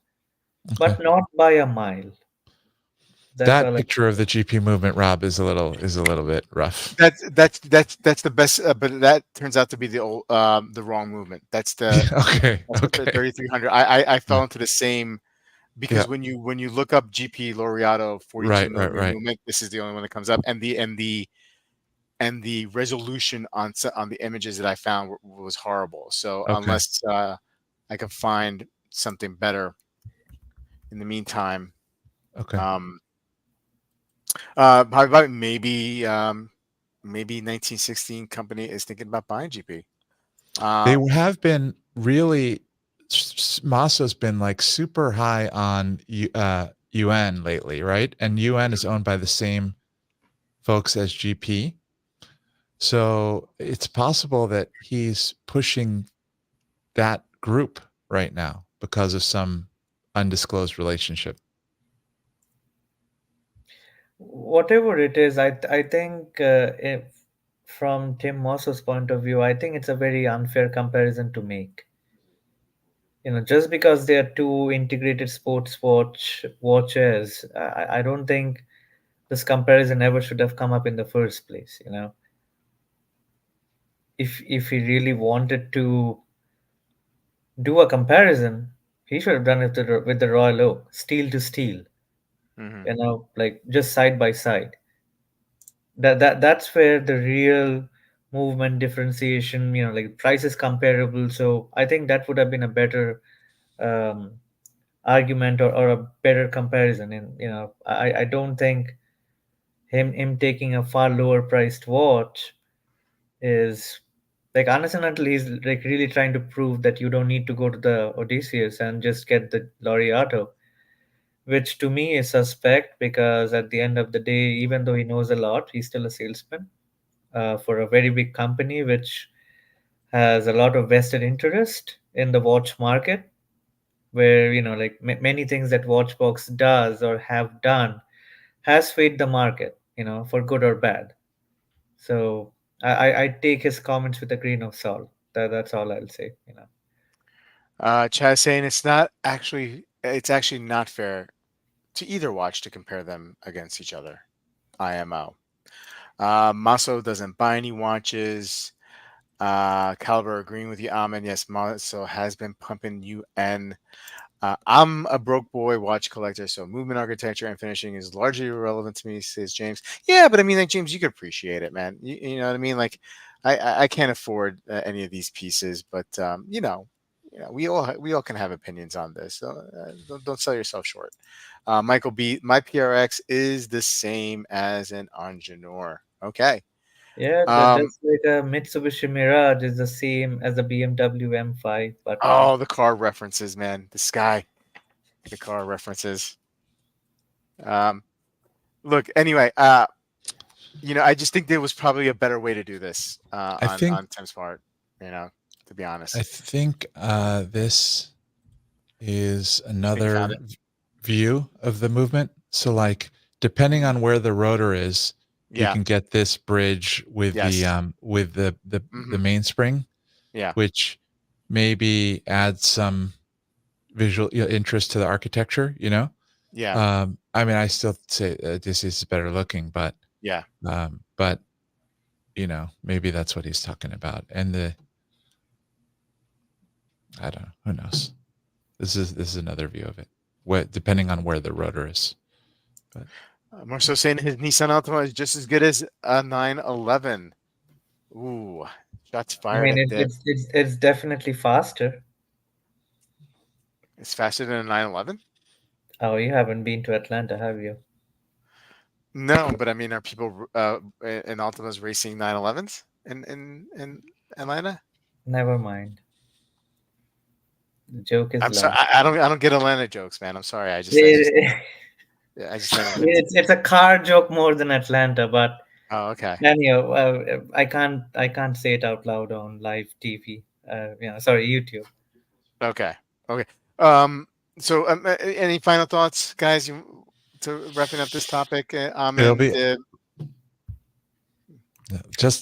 Okay. but not by a mile. That's That all I picture of the GP movement, Rob, is a little bit rough. That's the best, but that turns out to be the wrong movement. That's the Okay. that's the Okay. 3300. I Yeah. fell into the same, Yeah. because when you look up GP Laureato 42 Right. Right. millimeter Right. movement, this is the only one that comes up, and the resolution on the images that I found was horrible. So Okay. unless I can find something better in the meantime, Okay. um, probably maybe 1916 company is thinking about buying GP. They have been really. Marceau's been like super high on UN lately, right? And UN is owned by the same folks as GP. So it's possible that he's pushing that group right now because of some undisclosed relationship. Whatever it is, I think if from Tim Moss's point of view, I think it's a very unfair comparison to make. Just because they are two integrated sports watches, I don't think this comparison ever should have come up in the first place. If he really wanted to do a comparison, he should have done it with the Royal Oak, steel to steel. Hmm. Like just side by side. That's where the real movement differentiation, like price is comparable. So I think that would have been a better um, argument, or a better comparison. And I don't think him taking a far lower priced watch is, like, unless and until he's like really trying to prove that you don't need to go to the Odysseus and just get the Laureato, which to me is suspect, because at the end of the day, even though he knows a lot, he's still a salesman for a very big company which has a lot of vested interest in the watch market, where like many things that Watchbox does or have done has swayed the market, for good or bad. So I take his comments with a grain of salt. That's all I'll say. Chaz saying it's actually not fair to either watch to compare them against each other. IMO. Marceau doesn't buy any watches. Caliber agreeing with you, Amin. Yes, Marceau has been pumping UN. I'm a broke boy watch collector, so movement architecture and finishing is largely irrelevant to me, says James. Yeah, but I mean, like, James, you could appreciate it, man. You know what I mean? Like, I can't afford any of these pieces, but we all can have opinions on this. So don't sell yourself short. Michael B, my PRX is the same as an Engineer. Okay. Yeah, Um, that's like a Mitsubishi Mirage is the same as a BMW M5, but oh, the car references, man. The car references. Um, Look, anyway, I just think there was probably a better way to do this I on think Tim's part. To be I honest, think this is I think you found another it. view of the movement. So like depending on where the rotor is, you Yeah. can get this bridge with the Yes. the Hmm. mainspring, Yeah. which maybe adds some visual interest to the architecture, Yeah. I mean, I still say this is better looking, Yeah. but maybe that's what he's talking about. And I don't know, who knows? This is another view of it. What depending on where the rotor is. But Marceau saying his Nissan Altima is just as good as a 911. Ooh, shots I fired mean, at that. it's definitely faster. It's faster than a 911. Oh, you haven't been to Atlanta, have you? No, but I mean, are people in Altimas racing 911s in Atlanta? Never mind. The joke is I'm sorry, lost. I don't get Atlanta jokes, man. I'm sorry. It- I just never been to. it's a car joke more than Atlanta, but Oh, okay. anyhow, I can't say it out loud on live TV. Sorry, YouTube. Okay. Okay. Um, so, any final thoughts, guys? To wrapping up this topic, it'll Amin. be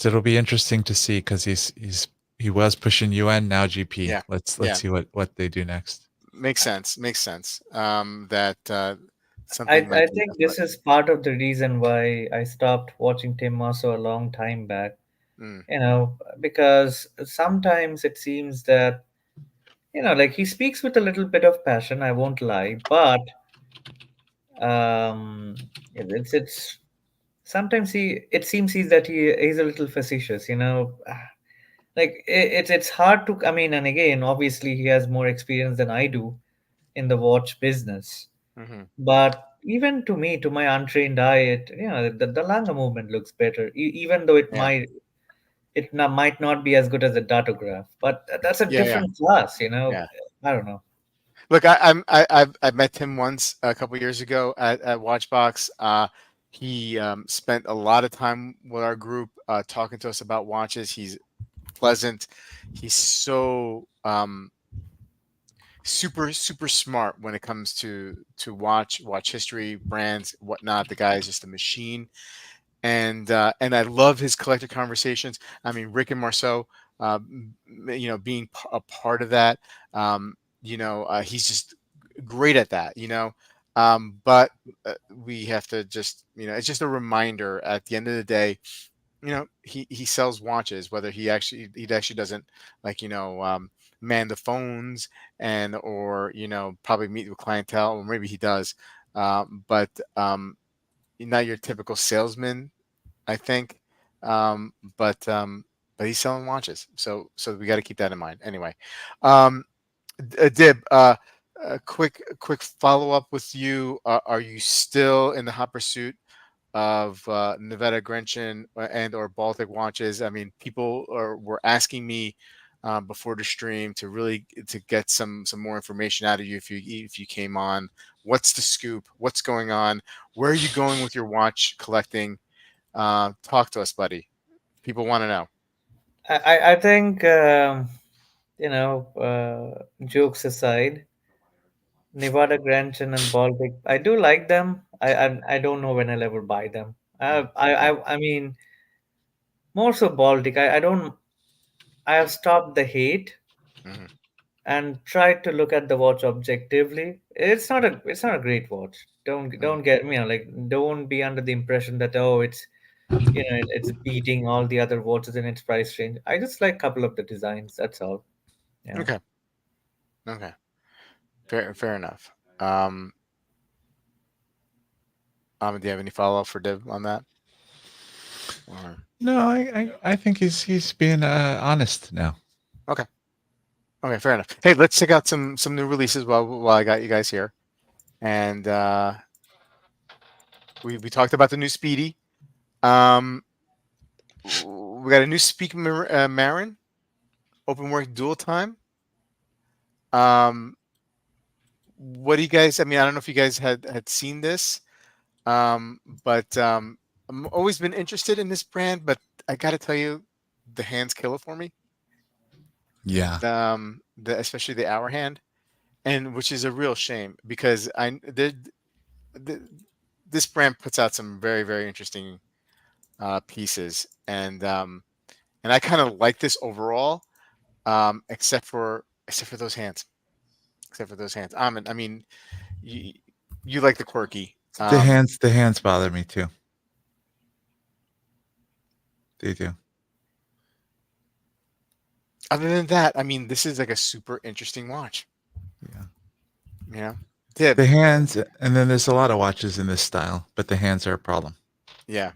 it'll be interesting to see because he was pushing UN, now GP. Yeah. Let's Yeah. see what they do next. Makes sense. Makes sense. That I something might I be think afoot. this is part of the reason why I stopped watching Tim Marceau a long time back. Mm, Because sometimes it seems that like he speaks with a little bit of passion. I won't lie, but it's sometimes it seems he's a little facetious. Like it's hard to, I mean, and again, obviously he has more experience than I do in the watch business, hmm. but even to me, to my untrained eye, the Lange movement looks better, even though Yeah. might not be as good as a datograph, but that's a Yeah. Yeah. different class. Yeah. I don't know. Look, I've met him once a couple years ago at Watchbox. He spent a lot of time with our group talking to us about watches. He's pleasant. He's so super smart when it comes to watch history, brands, whatnot. The guy is just a machine, and I love his collector conversations. I mean, Rick and Marceau, being a part of that. He's just great at that. But we have to just, it's just a reminder at the end of the day. He sells watches, whether he actually doesn't, like, man the phones and or probably meet with clientele, or maybe he does, but not your typical salesman, I think. um but um but he's selling watches, so we got to keep that in mind anyway. um Dib, a quick follow up with you. Are you still in the hot pursuit of Nevada Grenchen and or Baltic watches? I mean, people were asking me before the stream to get some more information out of you if you came on. What's the scoop? What's going on? Where are you going with your watch collecting? Talk to us, buddy. People want to know. I think jokes aside, Nevada Granson and Baltic, I do like them. I don't know when I'll ever buy them. I mean, more so Baltic. I don't. I have stopped the hate Mm-hmm. and tried to look at the watch objectively. It's not a great watch. Don't get me, like, don't be under the impression that, oh, it's beating all the other watches in its price range. I just like a couple of the designs. That's all. Yeah. Okay. Okay. Fair enough. Um, do you have any follow up for Div on that? Or... No, I think he's being honest now. Okay. Okay, fair enough. Hey, let's check out some new releases while I got you guys here. And we talked about the new Speedy. We got a new Marin open work dual time. What do you guys? I mean, I don't know if you guys had seen this, but I'm always been interested in this brand. But I got to tell you, the hands kill it for me. Yeah. Especially the hour hand, and which is a real shame because this brand puts out some very interesting pieces, and I kind of like this overall, except for those hands. Except for those hands. I mean, you like the quirky. The hands bother me too. They do. Other than that, I mean, this is like a super interesting watch. Yeah. Yeah. Dib. The hands, and then there's a lot of watches in this style, but the hands are a problem. Yeah.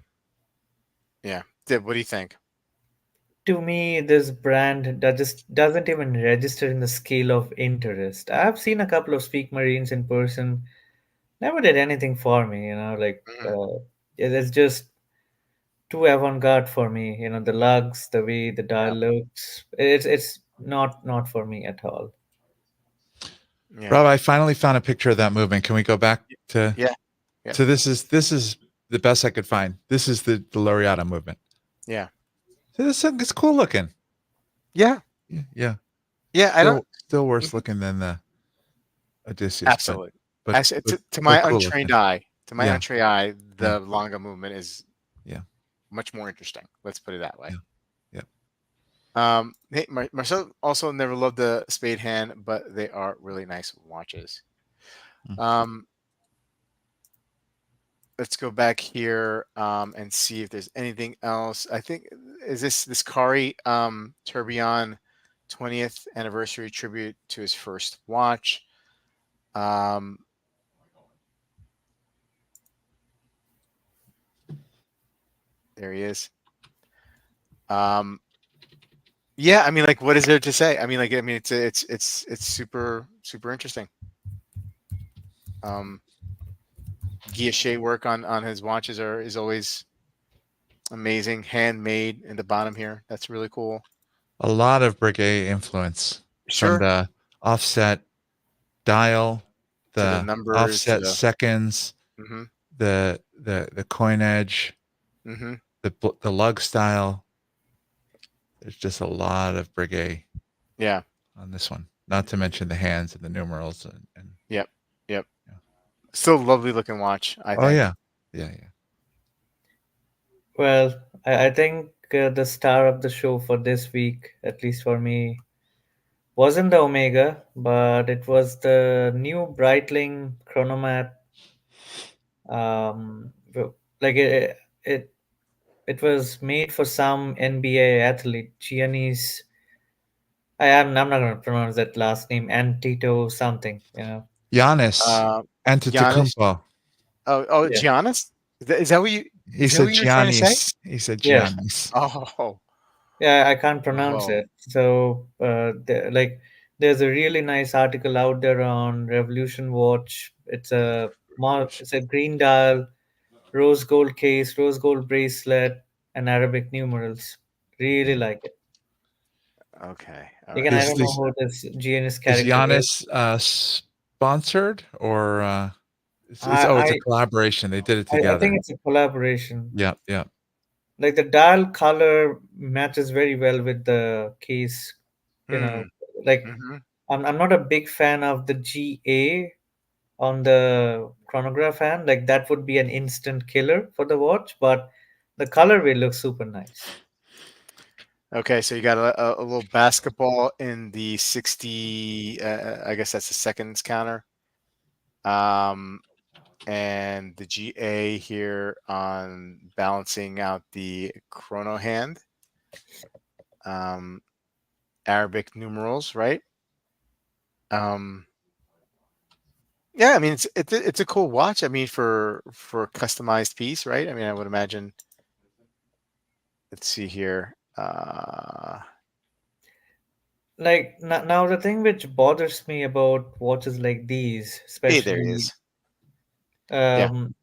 Yeah. Dib, what do you think? To me, this brand that just doesn't even register in the scale of interest. I've seen a couple of Speak Marines in person. Never did anything for me, like, it's just too avant-garde for me. The lugs, the way the dial looks. It's not for me at all. Yeah. Rob, I finally found a picture of that movement. Can we go back to? Yeah. So this is the best I could find. This is the Laureato movement. Yeah. So it's cool looking. Yeah. Yeah. Yeah. Still worse looking than the Odysseus. Absolutely. But to my cool untrained looking. eye, the Yeah. Lange movement is Yeah. much more interesting. Let's put it that way. Yeah. Hey, Marceau also never loved the spade hand, but they are really nice watches. Let's go back here and see if there's anything else. I think is this Kari Tourbillon 20th anniversary tribute to his first watch. There he is. Yeah, I mean, like, what is there to say? I mean, it's super interesting. Guilloche work on his watches is always amazing. Handmade in the bottom here. That's really cool. A lot of Breguet influence Sure. from the offset dial, To the the numbers, offset seconds, the coin edge, Mm-hmm. the lug style. There's just a lot of Breguet Yeah. on this one. Not to mention the hands and the numerals and Yep. Yep. yeah. Still lovely looking watch, I Oh think. yeah, yeah. Well, I think the star of the show for this week, at least for me, wasn't the Omega, but it was the new Breitling Chronomat. Like it was made for some NBA athlete, Giannis. I'm not going to pronounce that last name, Antito something. Giannis Giannis. Antetokounmpo. Oh, Yeah, Giannis. Is that what you? He Is that said what you were trying to say? Giannis. He said yeah, Giannis. Oh. yeah. I can't pronounce Whoa. it. So, there's a really nice article out there on Revolution Watch. It's a green dial, rose gold case, rose gold bracelet, and Arabic numerals. Really like it. Okay. All Again, right. I Is don't know this who this GNS is character is. Giannis sponsored or it's a I, collaboration. They did it I think together. it's a collaboration. Yeah. Like the dial color matches very well with the case. You know, Hmm. like Mm-hmm. I'm not a big fan of the GA on the chronograph hand. Like that would be an instant killer for the watch, but the colorway looks super nice. Okay, so you got a little basketball in the 60. I guess that's the seconds counter. Um, and the GA here on balancing out the chrono hand. Um, Arabic numerals, right? Um, yeah, I mean it's a cool watch. I mean for a customized piece, right? I mean I would imagine. Let's see here. Like now, the thing which bothers me about watches like these, Hey, there he especially, is. Yeah. um,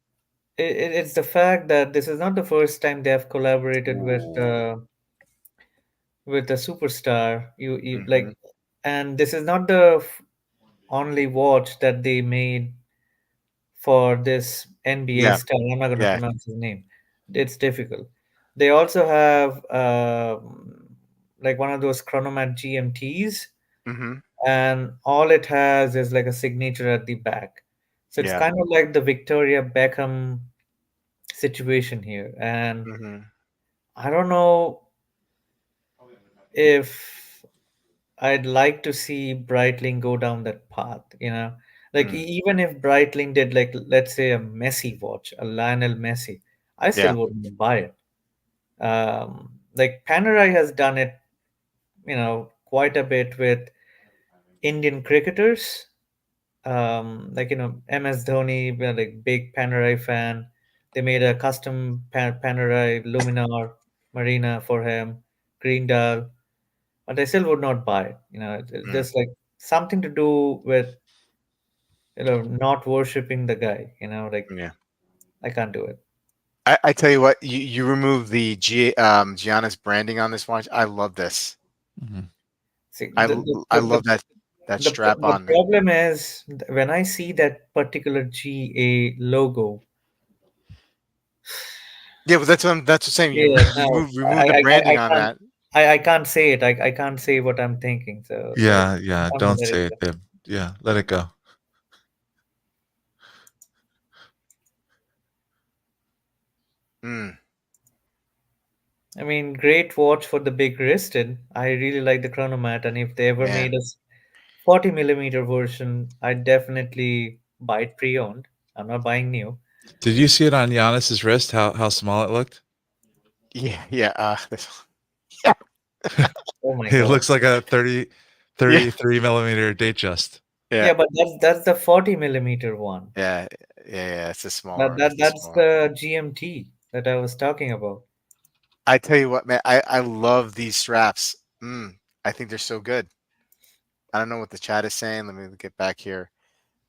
it's the fact that this is not the first time they have collaborated with a superstar. You Mm-hmm. like, and this is not the only watch that they made for this NBA Yeah. star. I'm not going to Yeah. pronounce his name. It's difficult. They also have like one of those Chronomat GMTs, Mm-hmm. and all it has is like a signature at the back. So it's Yeah. kind of like the Victoria Beckham situation here. And Mm-hmm. I don't know if I'd like to see Breitling go down that path, Like Mm. even if Breitling did like let's say a Messi watch, a Lionel Messi, I Yeah. still wouldn't buy it. Like Panerai has done it, quite a bit with Indian cricketers. Like MS Dhoni, we're like big Panerai fan. They made a custom Panerai Luminar Marina for him, green dial, but I still would not buy it. It's Mm. just like something to do with not worshiping the guy. Like Yeah. I can't do it. I tell you what, you remove the Giannis branding on this watch. I love this. Mhm. See, I love that strap the on it. problem is when I see that particular GA logo. Yeah, but that's what I'm saying. You Yeah, no, remove the branding I on can't. that. I can't say it. I can't say what I'm thinking. So Yeah. I'm gonna Don't let it say it, go. Dib. Yeah, let it go. Mm. I mean, great watch for the big wristed. I really like the Chronomat, and if they ever made Man. a 40 millimeter version, I'd definitely buy it pre-owned. I'm not buying new. Did you see it on Giannis's wrist? How small it looked? Yeah, yeah. Yeah, Oh my It god. looks like a yeah, 33 millimeter date just. yeah, Yeah, but that's the 40 millimeter one. yeah, yeah. It's a That, smaller. that It's a that's smaller. the GMT that I was talking about. I tell you what, man. I love these straps. I think they're so good. I don't know what the chat is saying. Let me get back here.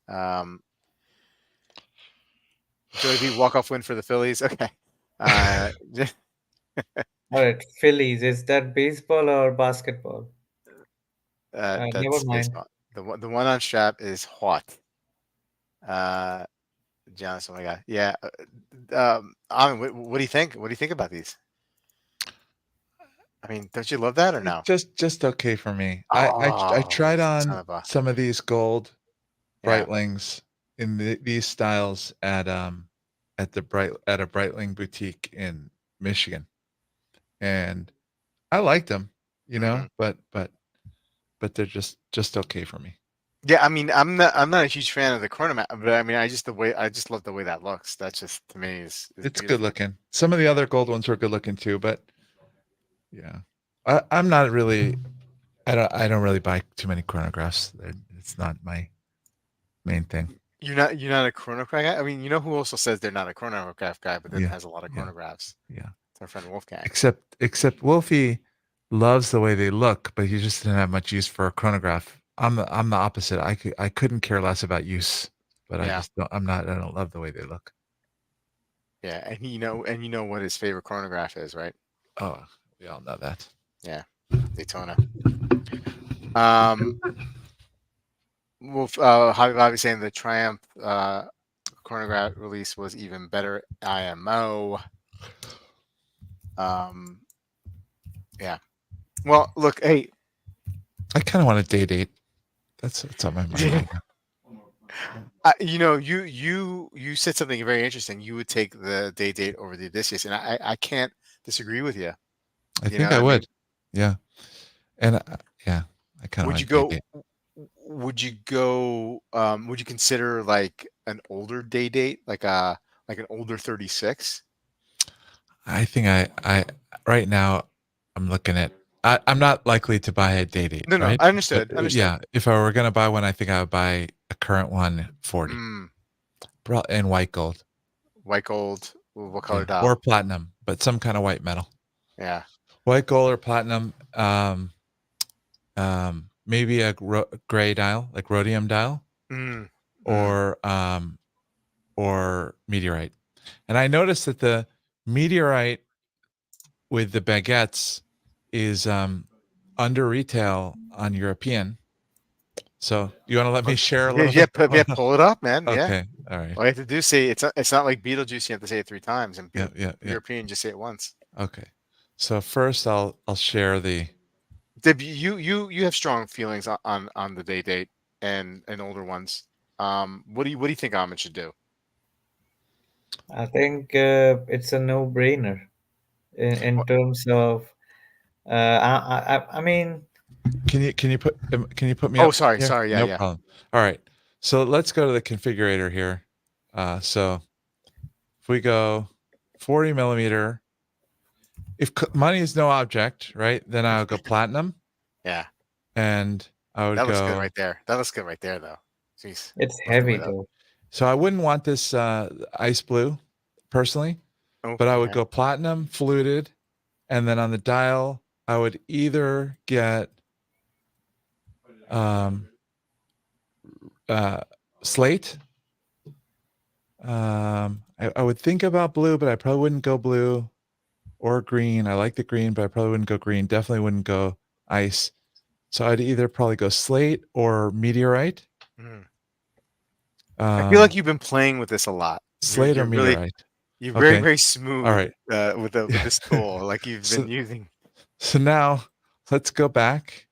Um, Joey B, walk-off win for the Phillies. Okay. Uh, All right, Phillies. Is that baseball or basketball? Never that's mind. baseball. The one on strap is hot. Uh, Giannis, oh my god, yeah. Amin, what do you think? What do you think about these? I mean, don't you love that or no? Just okay for me. I Oh, tried son on of a some of these gold yeah. Breitlings in these styles at a Breitling boutique in Michigan, and I liked them, Mhm. but they're just okay for me. Yeah, I mean, I'm not a huge fan of the chronomat, but I mean, I just love the way that looks. That's just to me is It's good beautiful. looking. Some of the other gold ones are good looking too, but yeah, I'm not really. I don't really buy too many chronographs. It's not my main thing. You're not a chronograph guy? I mean, you know who also says they're not a chronograph guy, but then Yeah, has a lot of yeah, chronographs? yeah. It's our friend Wolfgang. Except Wolfie loves the way they look, but he just didn't have much use for a chronograph. I'm the opposite. I couldn't care less about use, but I Yeah, just don't. I don't love the way they look. yeah, and you know what his favorite chronograph is, right? Oh, we all know that. Yeah, Daytona. Um, Wolf, Hobby Lobby saying the Triumph chronograph release was even better. IMO. Um, yeah. Well, look, hey, I kind of want a day date. That's on my mind right now. you said something very interesting. You would take the Day-Date over the Odysseus, and I can't disagree with you. I You know think what I I mean? would. Yeah, and yeah, I kind of Would you want a day go? date. Would you consider like an older Day-Date, like an older 36? I think I right now I'm looking at. I'm not likely to buy a day date, No, no, right? I But understood. Understood. yeah, if I were gonna buy one, I think I would buy a current one 40, Mm, in white gold. white gold. What color Yeah, dial? or platinum, but some kind of white metal. Yeah. White gold or platinum. Maybe a gray dial, like rhodium dial, Mm, mm, or meteorite. And I noticed that the meteorite with the baguettes is under retail on European. So you want to let me share a yeah, little yeah, bit? yeah. Pull it up, man. Yeah. Okay, all right. All you have to do is say it's not like Beetlejuice. You have to say it 3 times, and Yeah, yeah, yeah. European just say it once. Okay. So first, I'll share the. Dib, you have strong feelings on the Day-Date and older ones. What do you think Ahmed should do? I think it's a no-brainer in Well, terms of. I mean, Can you put me oh, up sorry, here? sorry. Yeah, No yeah. problem. All right. So let's go to the configurator here. So if we go 40 millimeter, if money is no object, right? Then I'll go platinum, Yeah, and I would that looks good go. right there. That looks good right there, though. Jeez, it's lift the heavy lid up. though. So I wouldn't want this ice blue personally, Oh, but I would okay. go platinum fluted, and then on the dial I would either get um, slate. I would think about blue, but I probably wouldn't go blue or green. I like the green, but I probably wouldn't go green. Definitely wouldn't go ice. So I'd either probably go slate or meteorite. Mhm. I feel like Um, you've been playing with this a lot. You're slate or you're really meteorite. you're very Okay. very All smooth right. with Yeah. this tool. Like you've been So using. so now let's go back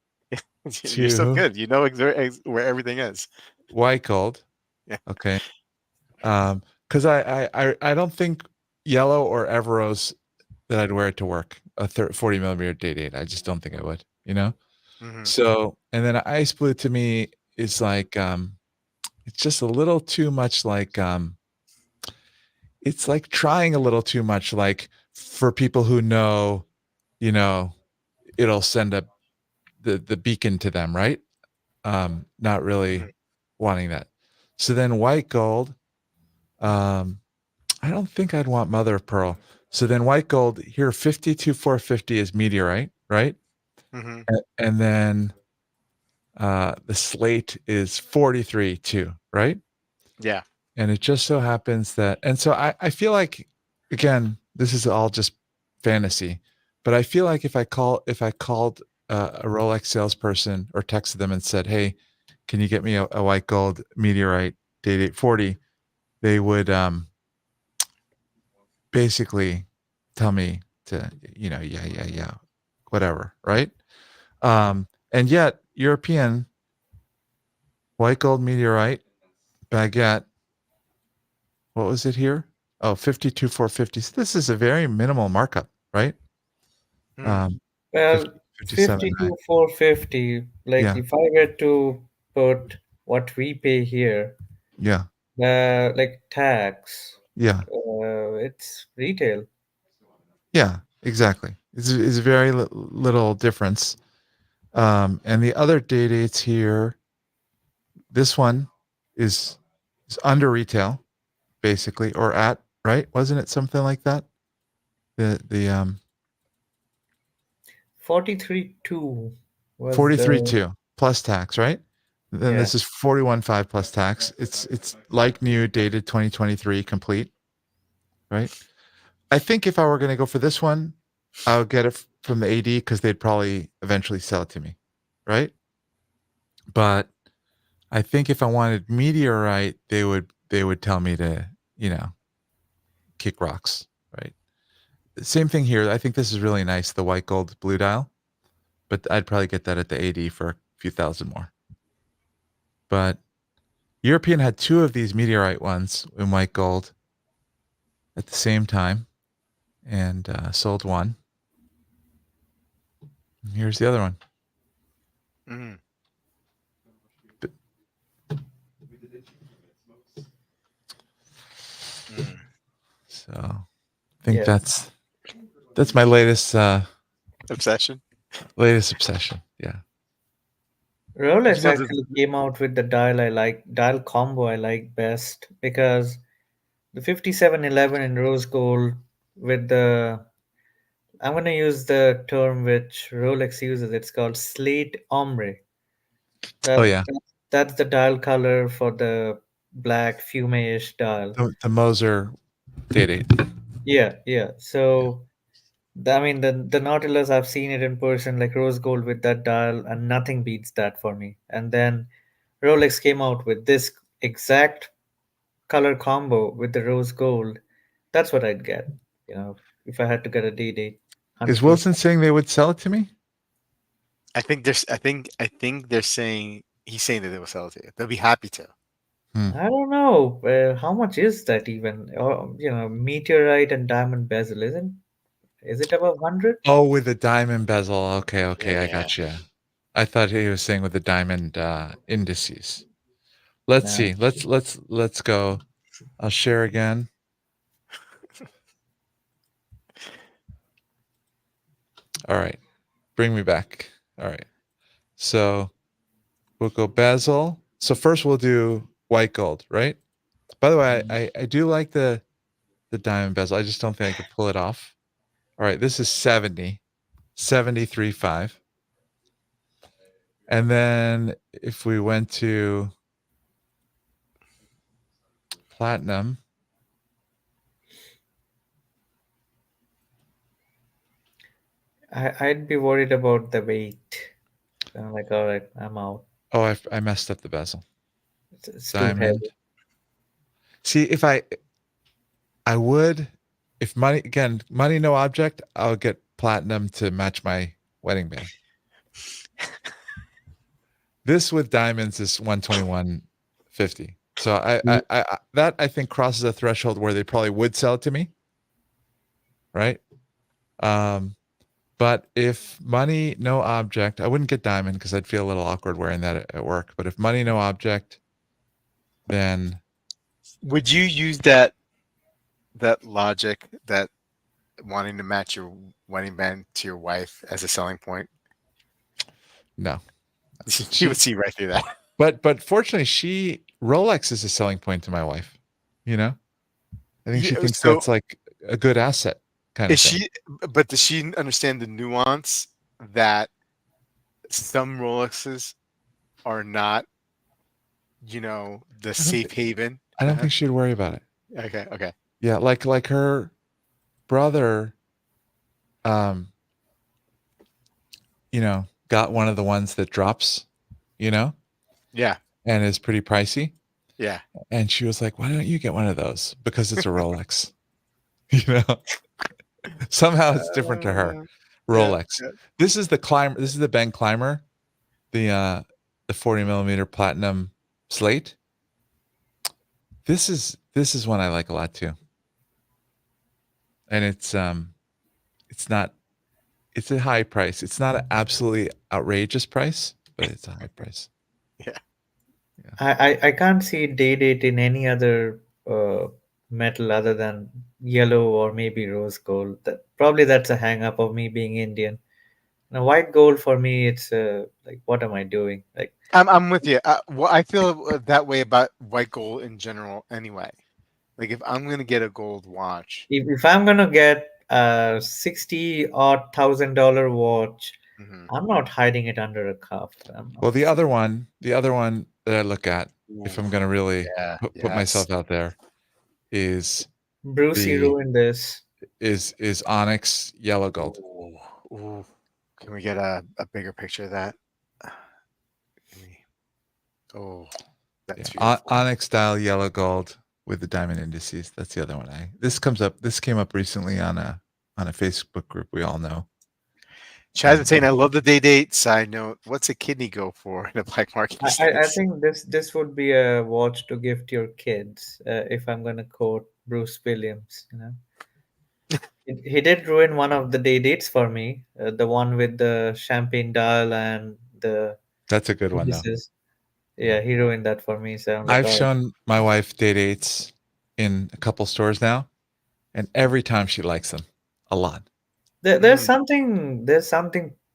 You're so to good. You know where everything is. white gold. Yeah. Okay. Because I don't think yellow or Everose that I'd wear it to work. A 40 millimeter Day-Date. I just don't think I would. You know. Hmm. So and then ice blue to me is like it's just a little too much like it's like trying a little too much like for people who know, you know, it'll send the beacon to them, right? Not really Hmm. wanting that. So then white gold, um, I don't think I'd want mother of pearl. So then white gold here, 52,450 is meteorite, right? Hmm. And then the slate is 43.2, right? Yeah. And it just so happens that, and so I feel like, again, this is all just fantasy, but I feel like if I called a Rolex salesperson or texted them and said, "Hey, can you get me a white gold meteorite Day-Date 40?" they would basically tell me to, yeah, whatever, right? And yet European white gold meteorite baguette, what was it here? Oh, 52,450. So this is a very minimal markup, right? Hmm. 50, Well, 57.9. 52,450. Like Yeah, if I were to put what we pay here, yeah, like tax, yeah, it's retail. yeah, exactly. It's a very little difference. And the other day dates here, this one is under retail, basically, or at, right? Wasn't it something like that? The 43.2 was 43.2 plus tax, right? Then yeah. this is 41.5 plus tax. It's like new, dated 2023, complete, right? I think if I were going to go for this one, I would get it from the AD because they'd probably eventually sell it to me, right? But I think if I wanted meteorite, they would tell me to, kick rocks, right? Same thing here. I think this is really nice, the white gold blue dial, but I'd probably get that at the AD for a few thousand more. But European had two of these meteorite ones in white gold at the same time, and sold one. And here's the other one. Hmm. Hmm. So I think Yeah. that's my latest Obsession. obsession. Yeah. Rolex You know the. actually came out with the dial combo I like best because the 5711 in rose gold with the I'm gonna use the term which Rolex uses. It's called slate ombre. Oh That, yeah. that that's the dial color for the black fume-ish dial. The Moser Day-Date. Yeah, yeah. Yeah. So I mean the Nautilus, I've seen it in person, like rose gold with that dial, and nothing beats that for me. And then Rolex came out with this exact color combo with the rose gold. That's what I'd get, if I had to get a D-Date, Is 100%. Wilson saying they would sell it to me? I think there's. I think they're saying he's saying that they will sell it to you. They'll be happy to. Hmm. I don't know. How much is that even? Meteorite and diamond bezel, is it above 100? Oh, with the diamond bezel. Okay, I Yeah. got you. I thought he was saying with the diamond indices. Let's No. see. Let's go. I'll share again. All right. Bring me back. All right. So we'll go bezel. So first we'll do white gold, right? By the way, I do like the diamond bezel. I just don't think I could pull it off. All right, this is 73.5. And then if we went to platinum, I'd be worried about the weight. I'm like, all right, I'm out. oh, I messed up the bezel. It's too Diamond. heavy. See, if I would, if money no object, I'll get platinum to match my wedding band. This with diamonds is 121.50. So I that I think crosses a threshold where they probably would sell it to me, right? But if money no object, I wouldn't get diamond because I'd feel a little awkward wearing that at work. But if money no object, then Would you use that logic, that wanting to match your wedding band to your wife as a selling point? no. You would see right through that. But fortunately, Rolex is a selling point to my wife. You know, I think she Yeah, thinks so that's like a good asset kind of is thing. she? But does she understand the nuance that some Rolexes are not, the I don't safe haven? I don't Uh-huh. think she'd worry about it. Okay. Okay. Yeah, like her brother, um, got one of the ones that drops, Yeah. and is pretty pricey. Yeah. And she was like, "Why don't you get one of those? Because it's a Rolex." You know, somehow it's different to her. Yeah. Rolex. This is the climber. This is the Ben Climber, the 40 millimeter platinum slate. This is one I like a lot too. And it's not, it's a high price. It's not an absolutely outrageous price, but it's a high price. Yeah. I can't see Day-Date in any other metal other than yellow or maybe rose gold. Probably that's a hang up of me being Indian. Now, white gold for me, it's like, what am I doing? Like, I'm with you. Well, I feel that way about white gold in general anyway. Like if I'm gonna get a gold watch, if I'm gonna get a 60 or $1,000 watch, mhm. I'm not hiding it under a cuff. I'm Well, not. the other one that I look at, if I'm going to really Yeah, put yes. myself out there, is Brucey the ruined this. is onyx yellow gold. Ooh. Can we get a bigger picture of that? Give me- Oh, that's beautiful. Onyx style yellow gold with the diamond indices. That's the other one. This came up recently on a Facebook group we all know. Chad's been saying, "I love the Day-Date." Side note: what's a kidney go for in the black market these I days? think this would be a watch to gift your kids. If I'm gonna quote Bruce Williams, he did ruin one of the Day-Dates for me. The one with the champagne dial and the That's a good one though. Odysseus. Yeah, he ruined that for me. So I'm like, I've oh. shown my wife Day-Dates in a couple stores now, and every time she likes them a lot. There's something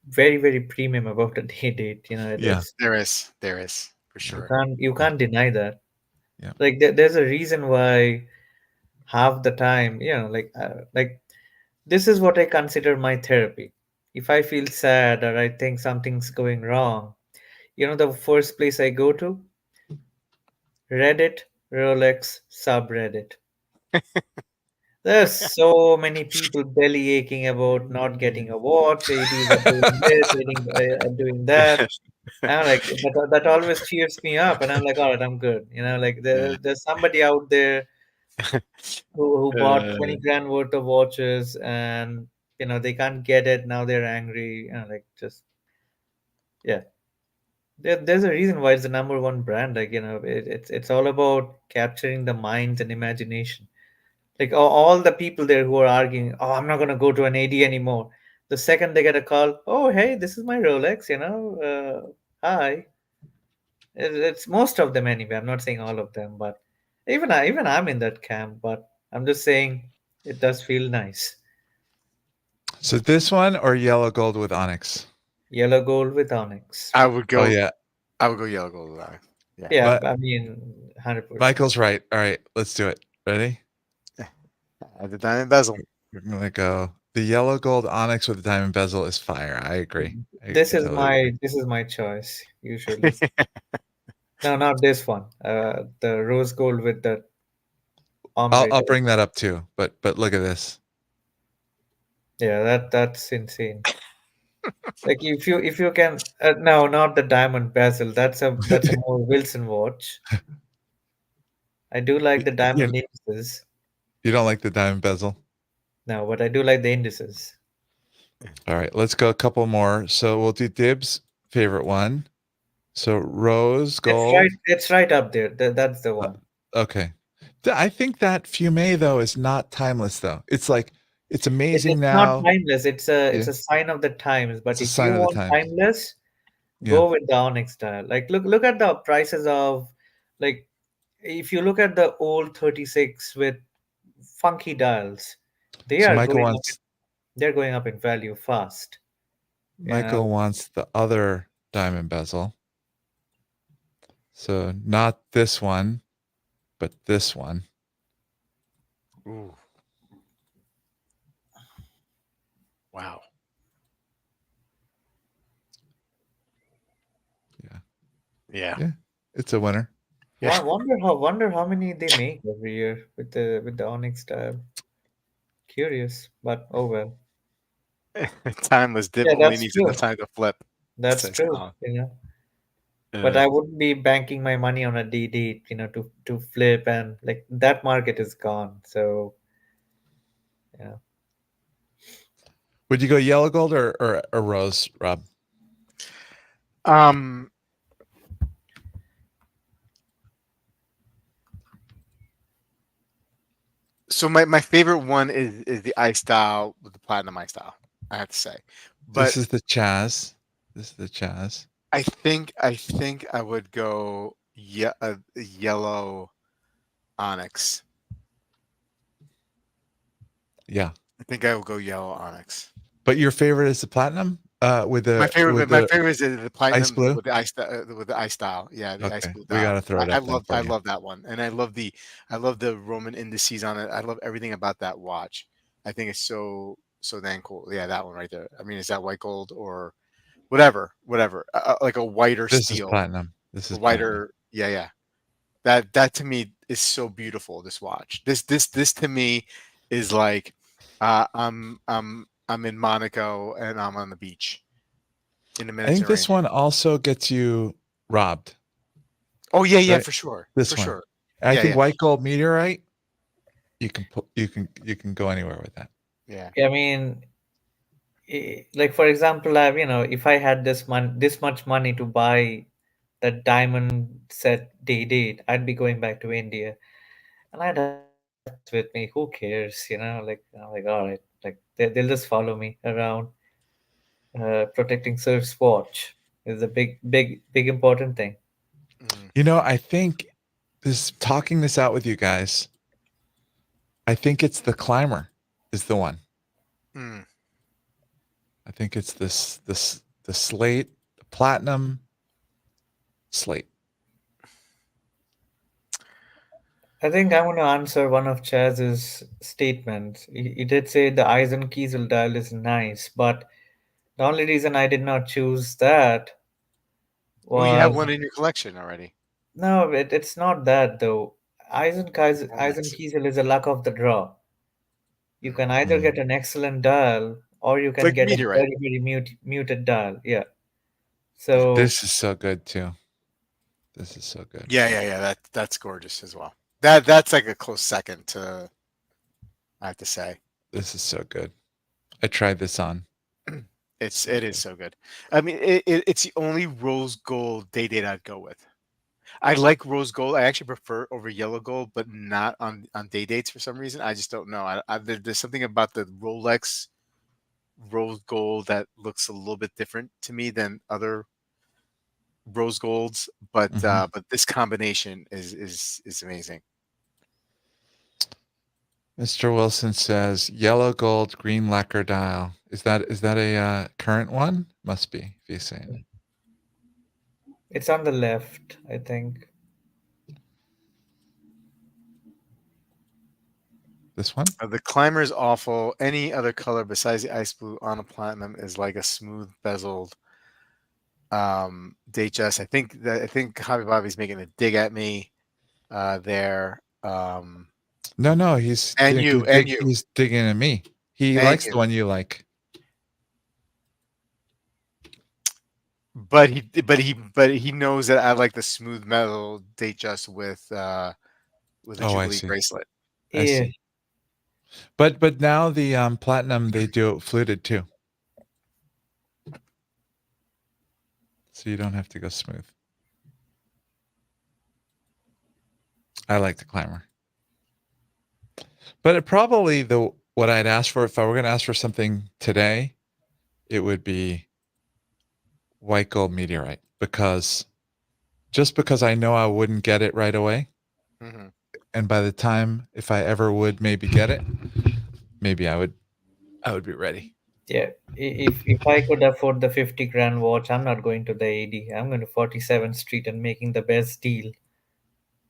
very very premium about a Day-Date. Yeah. It's There is for sure. you can't deny that. Yeah. Like there's a reason why half the time, like this is what I consider my therapy. If I feel sad or I think something's going wrong, the first place I go to, Reddit, Rolex subreddit. There's so many people belly aching about not getting a watch. 80s are doing this, 80s are doing that. And I'm like, that always cheers me up, and I'm like, all right, I'm good. Like Yeah. there's somebody out there who bought Uh, 20 grand worth of watches, and they can't get it now. They're angry. Like, just, yeah. There's a reason why it's the number one brand. Like, it's all about capturing the minds and imagination. Like all the people there who are arguing, oh, I'm not gonna go to an AD anymore. The second they get a call, oh, hey, this is my Rolex. Hi. It's most of them anyway. I'm not saying all of them, but even I'm in that camp. But I'm just saying it does feel nice. So this one or yellow gold with onyx? Yellow gold with onyx. I would go. Oh yeah. I would go yellow gold. Yeah. Yeah, But I mean, 100%. Michael's right. All right, let's do it. Ready? At the diamond bezel. We're gonna go. The yellow gold onyx with the diamond bezel is fire. I agree. I totally agree. This is my choice usually. No, not this one. The rose gold with the ombre. I'll bring that up too. But look at this. Yeah, that's insane. Like if you can no, not the diamond bezel. That's a more Wilson watch. I do like the You, diamond indices. you don't like the diamond bezel? No, but I do like the indices. All right, let's go a couple more. So we'll do Dib's favorite one. So rose gold. It's right up there. That's the one. Okay. I think that Fume though is not timeless though. It's like it's amazing It's not now. timeless. It's Yeah. a sign of the times. But It's a if you sign of the want times. timeless, Yeah. go with the onyx style. Like look at the prices of, like, if you look at the old 36 with funky dials, they So are Michael going up. wants They're going up in value fast. Michael wants the other diamond bezel. So not this one, but this one. Ooh. Wow. Yeah. Yeah. It's a winner. Yeah. Wonder how many they make every year with the onyx style. Curious, but oh well. Timeless dip Yeah, only that's needs true. enough time to flip. That's Says true. Colin. But I wouldn't be banking my money on a D-Date, to flip, and like that market is gone. So yeah. Would you go yellow gold or rose, Rob? Um, so my favorite one is the ice style with the platinum ice style, I have to say. But This is the Chaz. This is the Chaz. I think I would go yellow onyx. Yeah. I think I will go yellow onyx. But your favorite is the platinum with My the favorite is the ice platinum blue. with the ice style. Yeah, the ice Okay, blue we style. got to throw it up then for I you. love that one, and I love the Roman indices on it. I love everything about that watch. I think it's so dang cool. Yeah, that one right there. I mean, is that white gold or whatever? Like a whiter This is steel, platinum. This a is platinum. whiter. Yeah. That to me is so beautiful. This watch. This to me is like I'm in Monaco and I'm on the beach in the I think this Mediterranean. one also gets you robbed. Oh yeah, Right? for sure. This For one. sure. I think Yeah. white gold meteorite. You can go anywhere with that. Yeah. I mean, like for example, if I had this much money to buy that diamond set Day-Date, I'd be going back to India, and I'd have my friends with me. Who cares, Like I'm like, all right, like they'll just follow me around. Protecting Surf's watch is a big important thing. Mm. I think talking this out with you guys, I think it's the climber is the one. Mm. I think it's the slate, the platinum slate. I think I'm going to answer one of Chaz's statements. He did say the Eisenkiesel dial is nice, but the only reason I did not choose that Oh, you have was one in your collection already. no, it's not that though. Oh, nice. Eisenkiesel is a luck of the draw. You Mm. can either get an excellent dial or you It's can like get a meteorite. very muted dial. Yeah. Yeah. So This is so good too. This is so good. Yeah. That's gorgeous as well. That's like a close second to, I have to say. This is so good. I tried this on. It is so good. I mean, it's the only rose gold Day-Date I'd go with. I like rose gold. I actually prefer over yellow gold, but not on Day-Dates for some reason. I just don't know. There's something about the Rolex rose gold that looks a little bit different to me than other rose golds. Mhm. But this combination is amazing. Mr. Wilson says yellow gold, green lacquer dial. Is that a current one? Must be, if he's saying. it's on the left, I think. This one? The climber is awful. Any other color besides the ice blue on a platinum is like a smooth bezeled DHS. I think Hobby Bobby's making a dig at me there. No, he's And you and you he's digging at me. He and likes you. the one you like. But he knows that I like the smooth metal Datejust with a Oh, I Jubilee see. bracelet. I Yeah. see. But now the platinum, they do it fluted too. So you don't have to go smooth. I like the climber. But it probably what I'd ask for if I were going to ask for something today, it would be white gold meteorite because I know I wouldn't get it right away. Mhm. And by the time, if I ever would maybe get it, maybe I would be ready. Yeah, if I could afford the 50 grand watch, I'm not going to the AD. I'm going to 47th Street and making the best deal.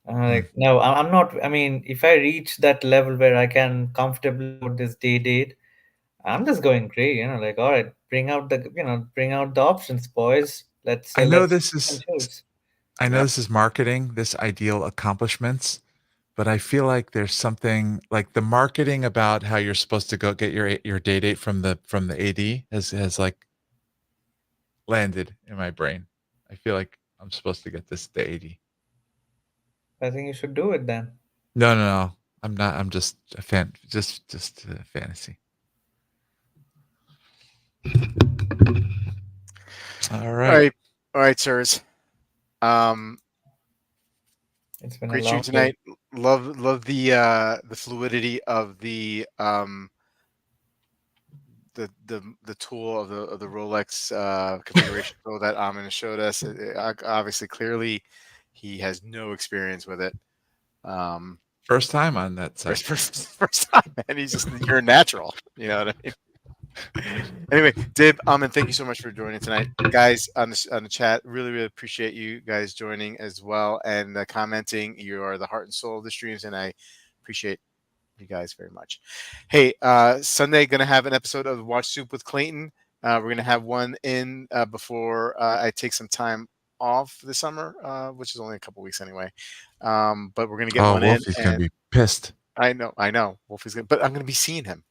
Like no, I'm not. I mean, if I reach that level where I can comfortably afford this Day-Date, I'm just going crazy. Like all right, bring out the options, boys. I know Let's this pick and is choose. Yep. marketing, this ideal accomplishments, but I feel like there's something like the marketing about how you're supposed to go get your Day-Date from the AD has like landed in my brain. I feel like I'm supposed to get this the 80. I think you should do it then. No. I'm not. I'm just a fan. Just a fantasy. All right. All right, sirs. It's been a Great stream long day. tonight. Love the fluidity of the tool of the Rolex configuration tool that Amin showed us. Obviously, clearly, he has no experience with it. First time on that site. First time, and you're a natural. You know what I mean? Anyway, Dib, Amin, thank you so much for joining tonight, guys, on the chat. Really appreciate you guys joining as well and commenting. You are the heart and soul of the streams, and I appreciate you guys very much. Hey, Sunday gonna have an episode of Watch Soup with Clayton. We're gonna have one in before I take some time off this summer, which is only a couple weeks anyway. But we're gonna get one in. Wolfie's gonna be pissed. I know. Wolfie's gonna, but I'm gonna be seeing him.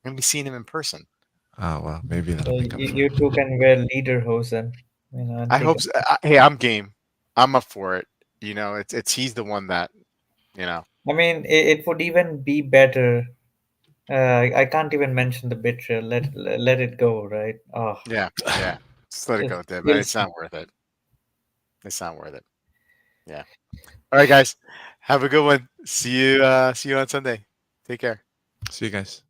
I'm gonna be seeing him in person. Oh well, maybe that'll make up for You it. two can wear lederhosen. And I take hope. a- So. Hey, I'm game. I'm up for it. You know, it's he's the one that, you know. I mean, it would even be better. I can't even mention the betrayal. Let it go, right? Oh, Yeah. Just let it go, Dib. you'll It's see. not worth it. It's not worth it. Yeah. All right, guys. Have a good one. See you on Sunday. Take care. See you guys.